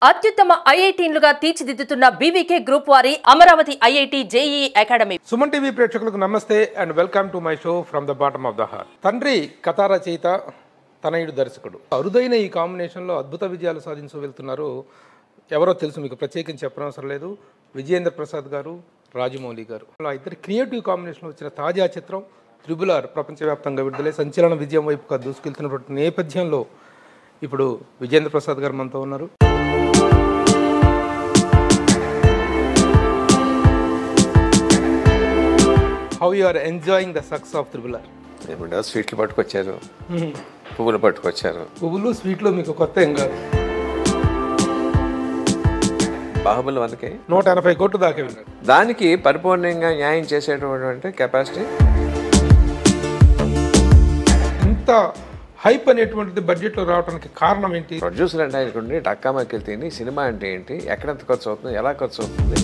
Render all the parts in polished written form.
అత్యుత్తమ ఐఐటీలుగా తీర్చిదిద్దుతున్న BVK group వారి Amaravati IIT JEE academy. Suman TV ప్రేక్షకులకు నమస్తే and welcome to my show from the bottom of the heart. తండ్రి కథా రచయిత, తనయుడు దర్శకుడు. అరుదైన ఈ కాంబినేషన్లో అద్భుత విజయాలు సాధించు వెళ్తున్నారు. ఎవరో తెలుసు, మీకు ప్రత్యేకించి చెప్పనవసరం లేదు. విజయేంద్ర ప్రసాద్ గారు, రాజమౌళి గారు. ఆ ఇద్దరి క్రియేటివ్ కాంబినేషన్లో వచ్చిన తాజా చిత్రం త్రిబుల్ ఆర్ ప్రపంచవ్యాప్తంగా విడుదలై సంచలన విజయం వైపుగా దూసుకెళ్తున్నటువంటి నేపథ్యంలో ఇప్పుడు విజయేంద్ర ప్రసాద్ గారు మనతో ఉన్నారు. How you are enjoying the success of triple R? ఏమంటే స్వీట్లు పట్టుకొచ్చారు, పువ్వులు పట్టుకొచ్చారు. పువ్వులు స్వీట్లు మీకు కొత్త ఏం కాదు. బాహుబలి 1కి 180 కోట్లు దాకా వెళ్ళారు. దానికి పరిపూర్ణంగా న్యాయం చేసేటటువంటి కెపాసిటీ. ఇంత హైప్ అనేటువంటిది బడ్జెట్లో రావడానికి కారణం ఏంటి? ప్రొడ్యూసర్ అంటే ఆయనకుండి డక్కామకి తిని సినిమా అంటే ఏంటి, ఎక్కడెంత ఖర్చు అవుతుంది, ఎలా ఖర్చు అవుతుంది.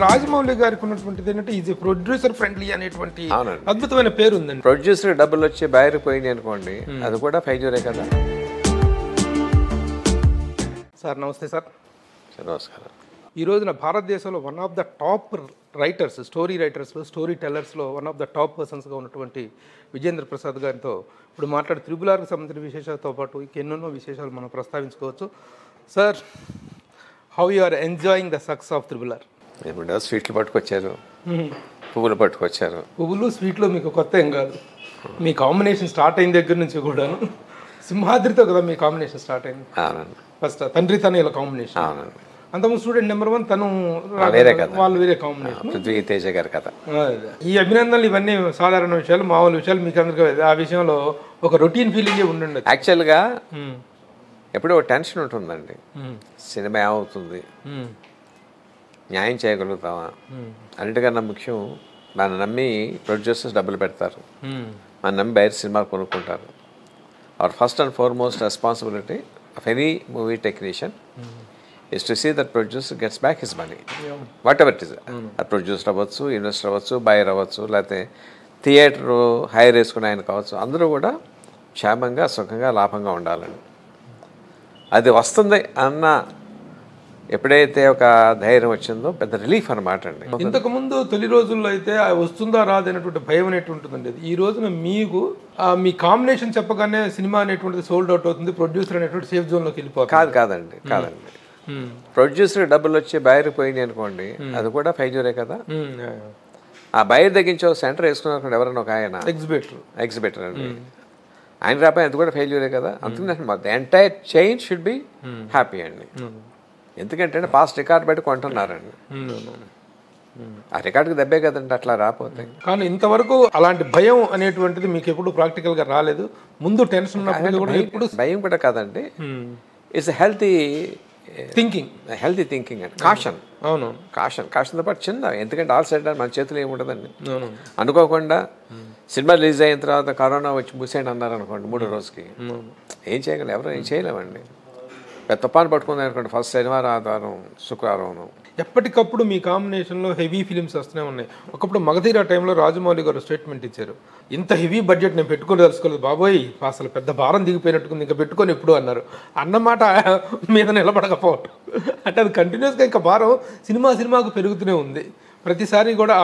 రాజమౌళి గారికి ఉన్నటువంటిది ఏంటంటే ఈజ్ ప్రొడ్యూసర్ ఫ్రెండ్లీ అనేటువంటి అద్భుతమైన పేరు ఉందండి. ప్రొడ్యూసర్ డబ్బులు వచ్చి బయటకు పోయింది అనుకోండి, అది కూడా ఫైజూరే కదా. సార్ నమస్తే. సార్ నమస్కారం. ఈ రోజున భారతదేశంలో one of the top writers, story రైటర్స్లో, స్టోరీ టెల్లర్స్లో వన్ ఆఫ్ ద టాప్ పర్సన్స్గా ఉన్నటువంటి విజయేంద్ర ప్రసాద్ గారితో ఇప్పుడు మాట్లాడే త్రిబుల్ ఆర్కి సంబంధించిన విశేషాలతో పాటు ఎన్నెన్నో విశేషాలు మనం ప్రస్తావించుకోవచ్చు. Sir, how you are enjoying the success of triple R? ఏమంటే స్వీట్లు పట్టుకొచ్చారు, పువ్వులు పట్టుకొచ్చారు. పువ్వులు స్వీట్లు మీకు కొత్త ఏం కాదు. మీ కాంబినేషన్ స్టార్ట్ అయిన దగ్గర నుంచి కూడాను సింహాద్రితో కదా మీ కాంబినేషన్ స్టార్ట్ అయింది. ఫస్ట్ తండ్రి తనయుల కాంబినేషన్. అంతకుముందు స్టూడెంట్ నెంబర్ 1 తను, వాళ్ళు వేరే కాంబినేషన్. పృథ్వీ తేజ గారి కథ. ఈ అభినందనలు ఇవన్నీ సాధారణ విషయాలు, మామూలు విషయాలు. మీకు అందరికీ ఆ విషయంలో ఒక రొటీన్ ఫీలింగ్ ఉండండి. యాక్చువల్గా ఎప్పుడో టెన్షన్ ఉంటుందండి. సినిమా ఏమవుతుంది, న్యాయం చేయగలుగుతామా, అన్నిటికన్నా ముఖ్యం మన నమ్మి ప్రొడ్యూసర్స్ డబ్బులు పెడతారు, మన నమ్మి బయట సినిమాలు కొనుక్కుంటారు. Our first and foremost responsibility of any movie technician is to see that producer gets back his money, whatever it is. ఆ ప్రొడ్యూసర్ అవ్వచ్చు, ఇన్వెస్టర్ అవ్వచ్చు, బయర్ అవ్వచ్చు, లేకపోతే థియేటర్ హైర్ వేసుకునే ఆయన కావచ్చు, అందరూ కూడా క్షేమంగా, సుఖంగా, లాభంగా ఉండాలని. అది వస్తుంది అన్న ఎప్పుడైతే ఒక ధైర్యం వచ్చిందో పెద్ద రిలీఫ్ అన్నమాట అండి. ఇంతకుముందు తొలి రోజుల్లో అయితే వస్తుందా రాదనేటువంటి భయం అనేటువంటి ఉంటుందండి. ఈ రోజున మీకు మీ కాంబినేషన్ చెప్పగానే సినిమా అనేటువంటిది సోల్డ్ అవుట్ అవుతుంది, ప్రొడ్యూసర్ అనేటువంటి సేఫ్ జోన్లోకి వెళ్ళిపోతుంది. కాదండి. ప్రొడ్యూసర్ డబ్బులు వచ్చి బయటకు పోయింది అనుకోండి, అది కూడా ఫైజూరే కదా. ఆ బయట తగ్గించే సెంటర్ వేసుకున్నారు ఎవరన్నా ఒక ఆయన, ఎగ్జిబిటర్ అండి, ఆయన రాపాయి, అది కూడా ఫెయిల్యూరే కదా. అందుకని entire chain should be happy అండి. ఎందుకంటే పాస్ట్ రికార్డ్ బయట కొంటున్నారండి, ఆ రికార్డుకి దెబ్బే కదండి అట్లా రాకపోతే. కానీ ఇంతవరకు అలాంటి భయం అనేటువంటిది మీకు ఎప్పుడు ప్రాక్టికల్గా రాలేదు. ముందు టెన్షన్ ఉన్నప్పుడు కూడా ఎప్పుడు భయం కూడా కాదండి. ఇట్స్ హెల్తీ థింకింగ్ అండి. కాషన్. అవును, కాషన్తో పాటు చిన్న, ఎందుకంటే ఆల్ సైడ్ మన చేతిలో ఏముంటుందండి. అనుకోకుండా సినిమా రిలీజ్ అయిన తర్వాత కరోనా వచ్చి మూసేయండి అన్నారు అనుకోండి, 3వ రోజుకి ఏం చేయగలం? ఎవరు ఏం చేయలేమండి. పెద్ద తుఫాను పట్టుకుంది అనుకోండి, ఫస్ట్ శనివారం, ఆదివారం, శుక్రవారం. ఎప్పటికప్పుడు మీ కాంబినేషన్లో హెవీ ఫిలిమ్స్ వస్తూనే ఉన్నాయి. ఒకప్పుడు మగధీర టైంలో రాజమౌళి గారు స్టేట్మెంట్ ఇచ్చారు, ఇంత హెవీ బడ్జెట్ నేను పెట్టుకొని తెలుసుకోలేదు బాబోయ్, అసలు పెద్ద భారం దిగిపోయినట్టుకుంది, ఇంకా పెట్టుకొని ఎప్పుడు అన్నారు. అన్నమాట మీద నిలబడకపోవటం అంటే అది కంటిన్యూస్గా ఇంకా భారం సినిమాకు పెరుగుతూనే ఉంది. ప్రతిసారి కూడా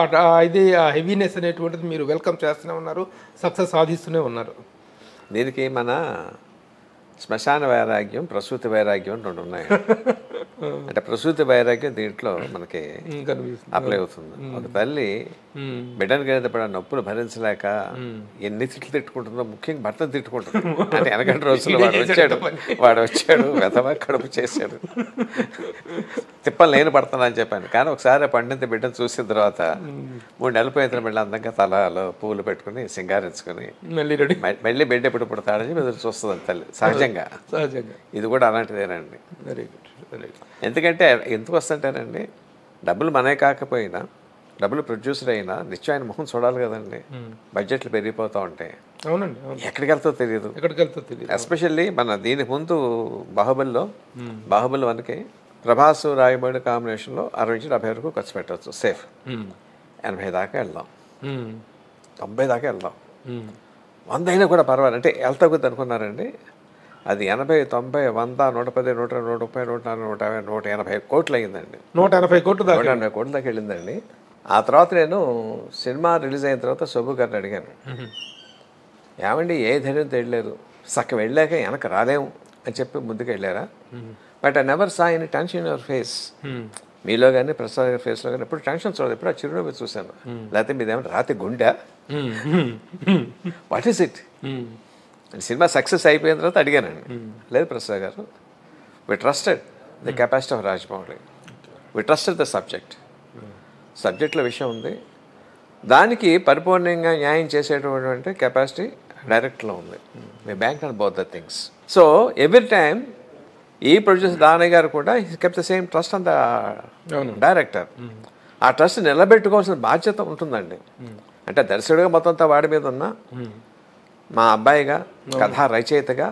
ఇది ఆ హెవీనెస్ అనేటువంటిది మీరు వెల్కమ్ చేస్తూనే ఉన్నారు, సక్సెస్ సాధిస్తూనే ఉన్నారు. దీనికి మన శ్మశాన వైరాగ్యం, ప్రసూతి వైరాగ్యం అని 2 ఉన్నాయి. అంటే ప్రసూతి వైరాగ్యం దీంట్లో మనకి అప్లై అవుతుంది. ఒక తల్లి బిడ్డను కలిగినప్పుడు నొప్పులు భరించలేక ఎన్ని తిట్లు తిట్టుకుంటుందో, ముఖ్యంగా భర్తను తిట్టుకుంటుంది. అంటే వెనకటి రోజుల్లో వాడు వచ్చాడు వెతవా కడుపు చేశాడు, తిప్పలు నేను పడతాను అని చెప్పాను. కానీ ఒకసారి పండిత బిడ్డను చూసిన తర్వాత 3 నెలలు పోయిన బిడ్డ అందంగా తలలో పువ్వులు పెట్టుకుని సింగారించుకుని మళ్ళీ బిడ్డ ఎప్పుడు పుడతాడని ఎదురు చూస్తుంది తల్లి. సహజంగా ఇది కూడా అలాంటిదేనండి. ఎందుకంటే ఎందుకు వస్తుంటారండి, డబ్బులు మనే కాకపోయినా, డబ్బులు ప్రొడ్యూసర్ అయినా నిత్యం ఆయన ముఖం చూడాలి కదండి. బడ్జెట్లు పెరిగిపోతూ ఉంటాయి. అవునండి, ఎక్కడికి వెళ్తో తెలియదు. ఎస్పెషల్లీ మన దీనికి ముందు బాహుబలి 1కి ప్రభాస్ రాయబడి కాంబినేషన్లో 60 నుంచి 70 వరకు ఖర్చు పెట్టవచ్చు, సేఫ్. 80 దాకా వెళ్దాం, 90 దాకా వెళ్దాం, 100 అయినా కూడా పర్వాలేదు. అంటే వెళ్తా కొద్ది అనుకున్నారండి, అది 80, 90, 100, 110, 100, 130, 140, 150, 180 కోట్లు అయ్యిందండి. 180 కోట్లు దాకా 180 కోట్ల దాకా వెళ్ళిందండి. ఆ తర్వాత నేను సినిమా రిలీజ్ అయిన తర్వాత సుబ్బు గారిని అడిగాను, ఏమండి ఏ ధైర్యంతో వెళ్ళారు, సగం వెళ్ళాక వెనక రాలేము అని చెప్పి ముందుకు వెళ్ళారా? But I never saw any tension in your face. మీలో కానీ ప్రసాద్ గారి ఫేస్లో కానీ ఎప్పుడు టెన్షన్ చూడదు, ఎప్పుడు ఆ చిరునవ్వు చూశాను. లేకపోతే మీదేమన్నా రాత్రి గుండె, వాట్ ఈస్ ఇట్? సినిమా సక్సెస్ అయిపోయిన తర్వాత అడిగానండి, లేదు Prasad garu, we trusted the capacity of Rajamouli, we trusted the సబ్జెక్ట్లో విషయం ఉంది, దానికి పరిపూర్ణంగా న్యాయం చేసేటటువంటి కెపాసిటీ డైరెక్ట్లో ఉంది. మీ bank and both the things. So every time ఈ ప్రొడ్యూసర్ దానయ్య గారు కూడా kept the same trust on the director. ఆ ట్రస్ట్ నిలబెట్టుకోవాల్సిన బాధ్యత ఉంటుందండి. అంటే దర్శకుడిగా మొత్తం అంతా వాడి మీద ఉన్న మా అబ్బాయిగా, కథా రచయితగా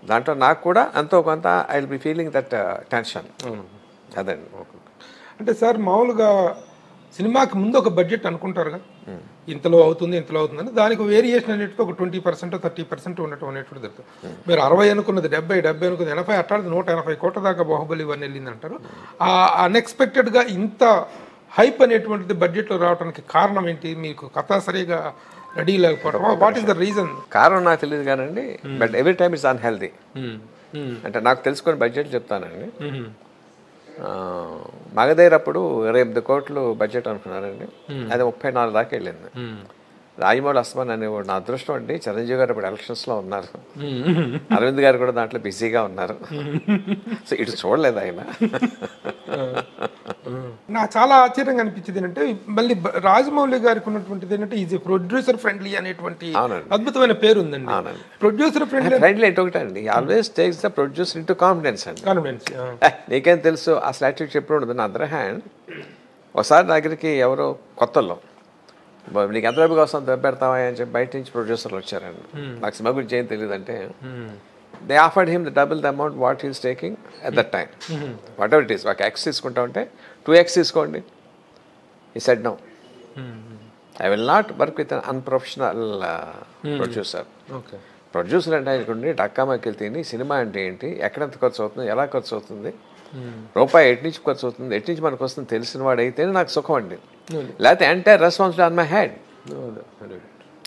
దాంట్లో నాకు కూడా ఎంతో కొంత I will be feeling that tension. అదండి. అంటే సార్ మామూలుగా సినిమాకి ముందు ఒక బడ్జెట్ అనుకుంటారుగా, ఇంతలో అవుతుంది ఇంతలో అవుతుందని, దానికి వేరియేషన్ అనేటిది ఒక 20%, 30% ఉండటం అనేటువంటి జరుగుతుంది. మీరు 60 అనుకున్నది 70 అనుకున్నది 80, అట్టాది 180 కోట్ల దాకా బాహుబలి ఇవన్నీ వెళ్ళింది అంటారు. ఆ అన్ఎక్స్పెక్టెడ్గా ఇంత హైప్ అనేటువంటిది బడ్జెట్లో రావడానికి కారణం ఏంటి? మీకు కథ సరిగా రెడీ లేకపోవడం, వాట్ ఈస్ ద రీజన్? కారణం నాకు తెలియదు కానండి, but every time it's unhealthy. అంటే నాకు తెలుసుకొని బడ్జెట్ చెప్తానండి. మగధైర్ అప్పుడు 28 కోట్లు బడ్జెట్ అనుకున్నారండి, అది 34 దాకా వెళ్ళింది. రాజమౌళి అస్మాన్ అనేవాడు నా అదృష్టం అండి. చిరంజీవి గారు ఇప్పుడు ఎలక్షన్స్లో ఉన్నారు, అరవింద్ గారు కూడా దాంట్లో బిజీగా ఉన్నారు. సో ఇటు చూడలేదు ఆయన. నాకు చాలా ఆశ్చర్యంగా అనిపించింది ఏంటంటే, మళ్ళీ రాజమౌళి గారికి ఉన్నటువంటిది ఏంటంటే ఈజ్ ప్రొడ్యూసర్ ఫ్రెండ్లీ అనేటువంటి అద్భుతమైన పేరు ఉందండి. ప్రొడ్యూసర్ ఫ్రెండ్లీ అంటే ఒకటే అండి, always takes the producer into confidence అండి. నీకేం తెలుసు అసలు యాక్టివిటీ ఎప్పుడు ఉండదు. నా అదర్ హ్యాండ్ ఒకసారి నా దగ్గరికి ఎవరో కొత్తలో, నీకు ఎంత డబ్బు కోసం పెడతావా అని చెప్పి బయట నుంచి ప్రొడ్యూసర్లు వచ్చారండి. నాకు సినిమా గురించి ఏం తెలియదు అంటే, they offered him the double the amount what he's taking at that time. Whatever it is, ఒక X తీసుకుంటా ఉంటే 2X తీసుకోండి. He said no, I will not work with an unprofessional producer. Producer అంటే ఆయనకుండి డక్కామకి తిని cinema అంటే ఏంటి, ఎక్కడెంత ఖర్చు అవుతుంది, ఎలా ఖర్చు అవుతుంది, రూపాయి ఎటు నుంచి ఖర్చు అవుతుంది, ఎటు నుంచి మనకు వస్తుంది తెలిసిన వాడు అయితేనే నాకు సుఖం అండి. లేకపోతే entire responsibility on my head.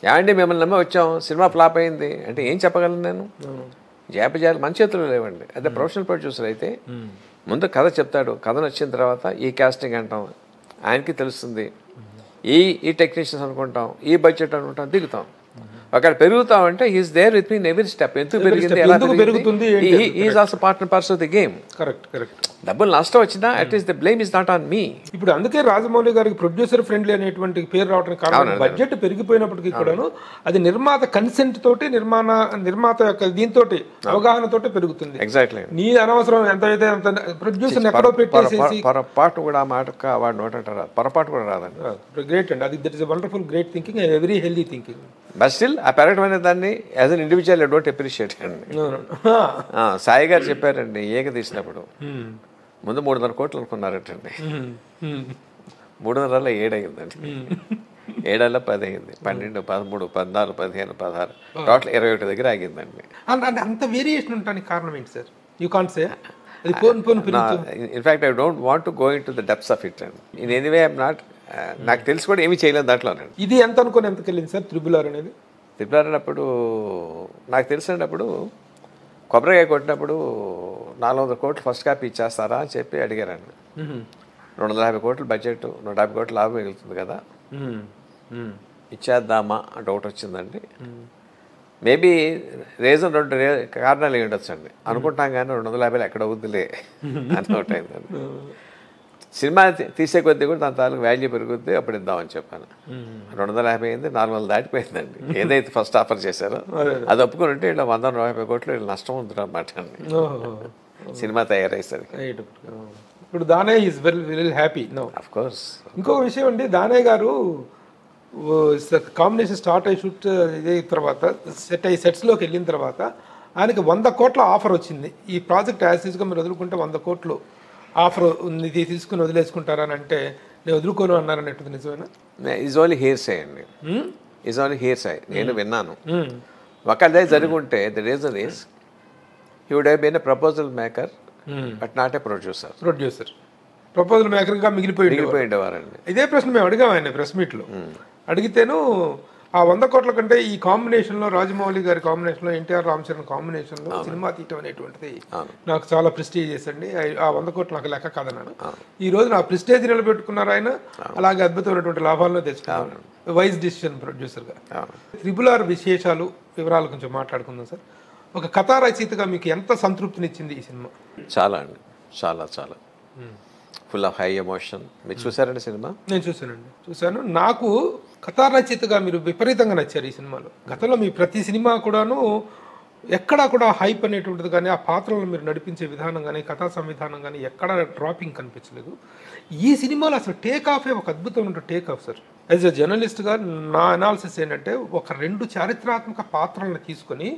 ఏమండి మిమ్మల్ని నమ్మి వచ్చాం, సినిమా ఫ్లాప్ అయింది అంటే ఏం చెప్పగలను నేను? జాపజాలు మన చేతుల్లో లేవండి. అదే ప్రొఫెషనల్ ప్రొడ్యూసర్ అయితే ముందు కథ చెప్తాడు, కథ నచ్చిన తర్వాత ఈ కాస్టింగ్ అంటాం, ఆయనకి తెలుస్తుంది, ఈ టెక్నీషియన్స్ అనుకుంటాం, ఈ బడ్జెట్ అనుకుంటాం, దిగుతాం. అక్కడ పెరుగుతామంటే he's there with me in every step. ఎందుకు పెరిగింది, ఎలా పెరుగుతుంది, is also part and parts of the game. Correct. డబ్బులు నష్టం వచ్చినా at least the blame is not on me. ఇప్పుడు అందుకే రాజమౌళి గారికి ప్రొడ్యూసర్ ఫ్రెండ్లీ అనేటువంటి పేరు రావడానికి కారణం, బడ్జెట్ పెరిగిపోయినప్పటికీ కూడాను అది నిర్మాత కన్సెంట్ తోటి, నిర్మాత యొక్క దీంతో అవగాహనతోటి పెరుగుతుంది. ఎగ్జాక్ట్లీ. నీ అనవసరం ఎంత అయితే అంత ప్రొడ్యూసర్ ఎక్కడో పెట్టేసేసి పొరపాటు కూడా మాట వాడు నోటంటారు, పొరపాటు కూడా రాదండి. గ్రేట్ అండి, అది that is wonderful great thinking and very healthy thinking. But still ఆ పెరగడం దాన్ని as an individual I don't appreciate అండి. సాయి గారు చెప్పారండి ఏక తీసినప్పుడు ముందు 300 కోట్లు అనుకున్నారటండి, 300 7 అయిందండి, 7 10 అయింది, 12, 13, 14, 15, 16 టోటల్ 21 దగ్గర ఆగిందండి. అంత వేరియేషన్ ఉండడానికి కారణం ఏంటి sir? You can't say. In fact I don't want to go in to the depths of it అండి. ఇన్ ఎనీవే ఐఎమ్ నాట్, నాకు తెలిసి కూడా ఏమీ చేయలేదు దాంట్లోనండి. ఇది ఎంత అనుకుని ఎంతకి వెళ్ళింది సార్ RRR అనేది? RRR అన్నప్పుడు నాకు తెలిసినప్పుడు కొబ్బరికాయ కొట్టినప్పుడు 400 కోట్లు ఫస్ట్ కాపీ ఇచ్చేస్తారా అని చెప్పి అడిగారండి. 250 కోట్లు బడ్జెట్, 150 కోట్లు లాభం మిగులుతుంది కదా, ఇచ్చేద్దామా అంటే ఒకటి వచ్చిందండి. మేబీ రీజన్ 2 కారణాలు ఏమి ఉండొచ్చండి. అనుకుంటాం కానీ 250 ఎక్కడ అవుద్దిలే అని ఒకటి అయిందండి. సినిమా తీసే కొద్దీ కూడా దాని తాలూకు వాల్యూ పెరుగుద్ది, అప్పుడు ఇద్దామని చెప్పాను. 250 అయింది, 400 దాటిపోయిందండి. ఏదైతే ఫస్ట్ ఆఫర్ చేశారో అది ఒప్పుకుని ఉంటే ఇలా 150 కోట్లు నష్టం ఉంది అన్నమాట అండి సినిమా తయారయ్యేసరికి. ఇప్పుడు Danayya is very happy now. Of course. ఇంకొక విషయం అండి, దానయ్య గారు కాంబినేషన్ స్టార్ట్ అయ్యి షూట్ ఇదే తర్వాత సెట్స్లోకి వెళ్ళిన తర్వాత ఆయనకి 100 కోట్ల ఆఫర్ వచ్చింది. ఈ ప్రాజెక్ట్ యాసిస్గా మీరు వదులుకుంటే 100 కోట్లు ఆఫర్ ఉంది, తీసుకుని వదిలేసుకుంటారని అంటే నేను వదులుకోను అన్నారన్నట్టు నిజమేనా? ఈజ్ ఓన్లీ హెయిర్సై అండి, ఈజ్ ఓన్లీ హెయిర్సై. నేను విన్నాను. ఒకళ్ళే జరుగుంటే the reason is he would have been a proposal maker but not a producer. Proposal మేకర్గా మిగిలిపోయి ఉండేవారండి. ఇదే ప్రశ్న మేము అడిగాం ఆయన ప్రెస్ మీట్లో. అడిగితేను ఆ 100 కోట్ల కంటే ఈ కాంబినేషన్లో, రాజమౌళి గారి కాంబినేషన్లో, ఎన్టీఆర్ రామ్ చరణ్ కాంబినేషన్లో సినిమా తీయటం అనేటువంటిది నాకు చాలా ప్రెస్టీజియస్ అండి. ఆ 100 కోట్లు నాకు లెక్క కాదన్నాను. ఈ రోజు నా ప్రెస్టేజ్ నిలబెట్టుకున్నారు ఆయన. అలాగే అద్భుతమైనటువంటి లాభాలను తెచ్చుకున్నారు వైజ్ డిసిషన్ ప్రొడ్యూసర్గా. RRR విశేషాలు, వివరాలు కొంచెం మాట్లాడుకుందాం సార్. ఒక కథా రచయితగా మీకు ఎంత సంతృప్తినిచ్చింది ఈ సినిమా? చాలా అండి, చాలా చాలా ఫుల్ ఆఫ్ హై ఎమోషన్. మీరు చూసారండి సినిమా? నేను చూశాను. నాకు కథా రచయితగా మీరు విపరీతంగా నచ్చారు ఈ సినిమాలో. గతంలో మీ ప్రతి సినిమా కూడాను ఎక్కడా కూడా హైప్ అనేటువంటిది కానీ, ఆ పాత్రలను మీరు నడిపించే విధానం కానీ, కథా సంవిధానం కానీ ఎక్కడా డ్రాపింగ్ కనిపించలేదు. ఈ సినిమాలో అసలు టేక్ ఆఫే ఒక అద్భుతమైన take off sir. As a జర్నలిస్ట్గా నా అనాలిసిస్ ఏంటంటే, ఒక 2 చారిత్రాత్మక పాత్రలను తీసుకొని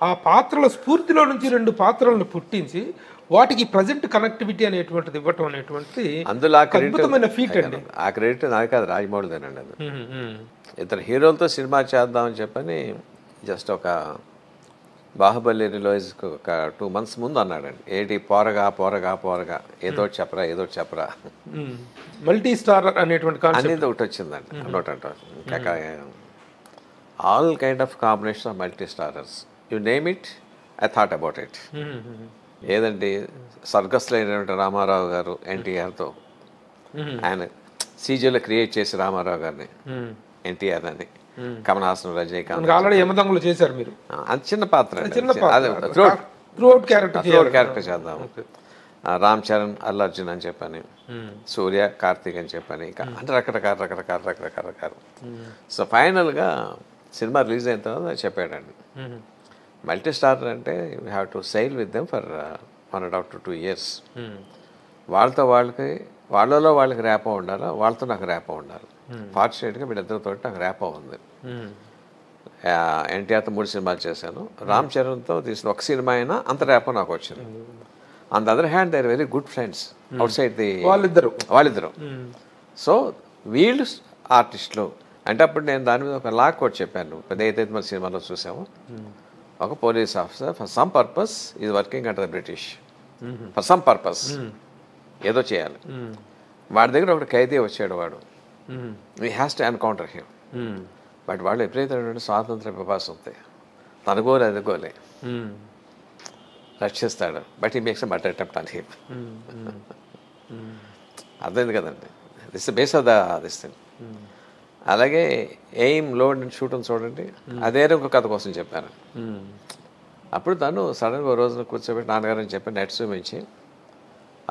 ఆ పాత్రల స్ఫూర్తిలో నుంచి 2 పాత్రలను పుట్టించి వాటికి ప్రజెంట్ కనెక్టివిటీ అనేటువంటిది ఇవ్వటం అనేటువంటిది అందులో అద్భుతమైన ఫీట్ అండి. ఆ క్రెడిట్ నాకు కాదు, రాజమౌళిదేనండి. అది ఇతర హీరోలతో సినిమా చేద్దామని చెప్పని జస్ట్ ఒక బాహుబలి రిలీజ్ ఒక 2 months ముందు అన్నాడండి. ఏంటి పోరగా ఏదో చెప్పరా మల్టీ స్టార్ అనేటువంటి అనేది ఒకటి వచ్చిందండి. అన్నోటంట ఇంకా all kind of combination of multi starrers, you name it, I thought about it. ఏదండి, సర్కస్లో అయినటువంటి రామారావు గారు ఎన్టీఆర్తో, ఆయన సీజీలో క్రియేట్ చేసి రామారావు గారిని ఎన్టీఆర్ అని, కమల్ హాసన్, రజనీకాంత్ ఆల్రెడీ యమదొంగలు చేశారు మీరు. అది చిన్న పాత్ర, త్రూఅవుట్ క్యారెక్టర్ చేద్దాం. రామ్ చరణ్, అల్లు అర్జున్ అని చెప్పని, సూర్య, కార్తీక్ అని చెప్పని, ఇంకా అంటే రకరకాల. సో ఫైనల్గా సినిమా రిలీజ్ అయిన తర్వాత చెప్పాడండి, మల్టీ స్టార్ అంటే you have to sail with them for 1.5 to 2 years. వాళ్ళలో వాళ్ళకి ర్యాపో ఉండాలి, వాళ్ళతో నాకు ర్యాపో ఉండాలి. ఫార్చునేట్గా వీళ్ళిద్దరితో నాకు ర్యాపో ఉంది. ఎన్టీఆర్తో 3 సినిమాలు చేశాను. రామ్ చరణ్తో తీసిన ఒక సినిమా అయినా అంత ర్యాపో నాకు వచ్చింది. On the other hand they are very good friends outside the వాళ్ళిద్దరు. సో వీళ్ళు ఆర్టిస్టులు అంటే అప్పుడు నేను దాని మీద ఒక లా కోట్ చెప్పాను. ఏదైతే మన సినిమాలో చూసామో, ఒక police officer for some purpose is working under the British, for some purpose ఏదో చేయాలి. వాడి దగ్గర ఒక ఖైదీ వచ్చాడు, వాడు we has to encounter him. But వాళ్ళు ఎప్పుడైతే స్వాతంత్ర పిపాస ఉంటాయి, తనగోలే అదుగోలే రక్షిస్తాడు. బట్ ఈ makes but attempt on him. అర్థమైంది కదండి, this base of this thing. అలాగే ఎయిమ్, లోడ్ అండ్ షూట్ అని చూడండి, అదే ఒక కథ కోసం చెప్పాను. అప్పుడు తను సడన్గా ఓ రోజున కూర్చోబెట్టి నాన్నగారు అని చెప్పి నెట్ చూపించి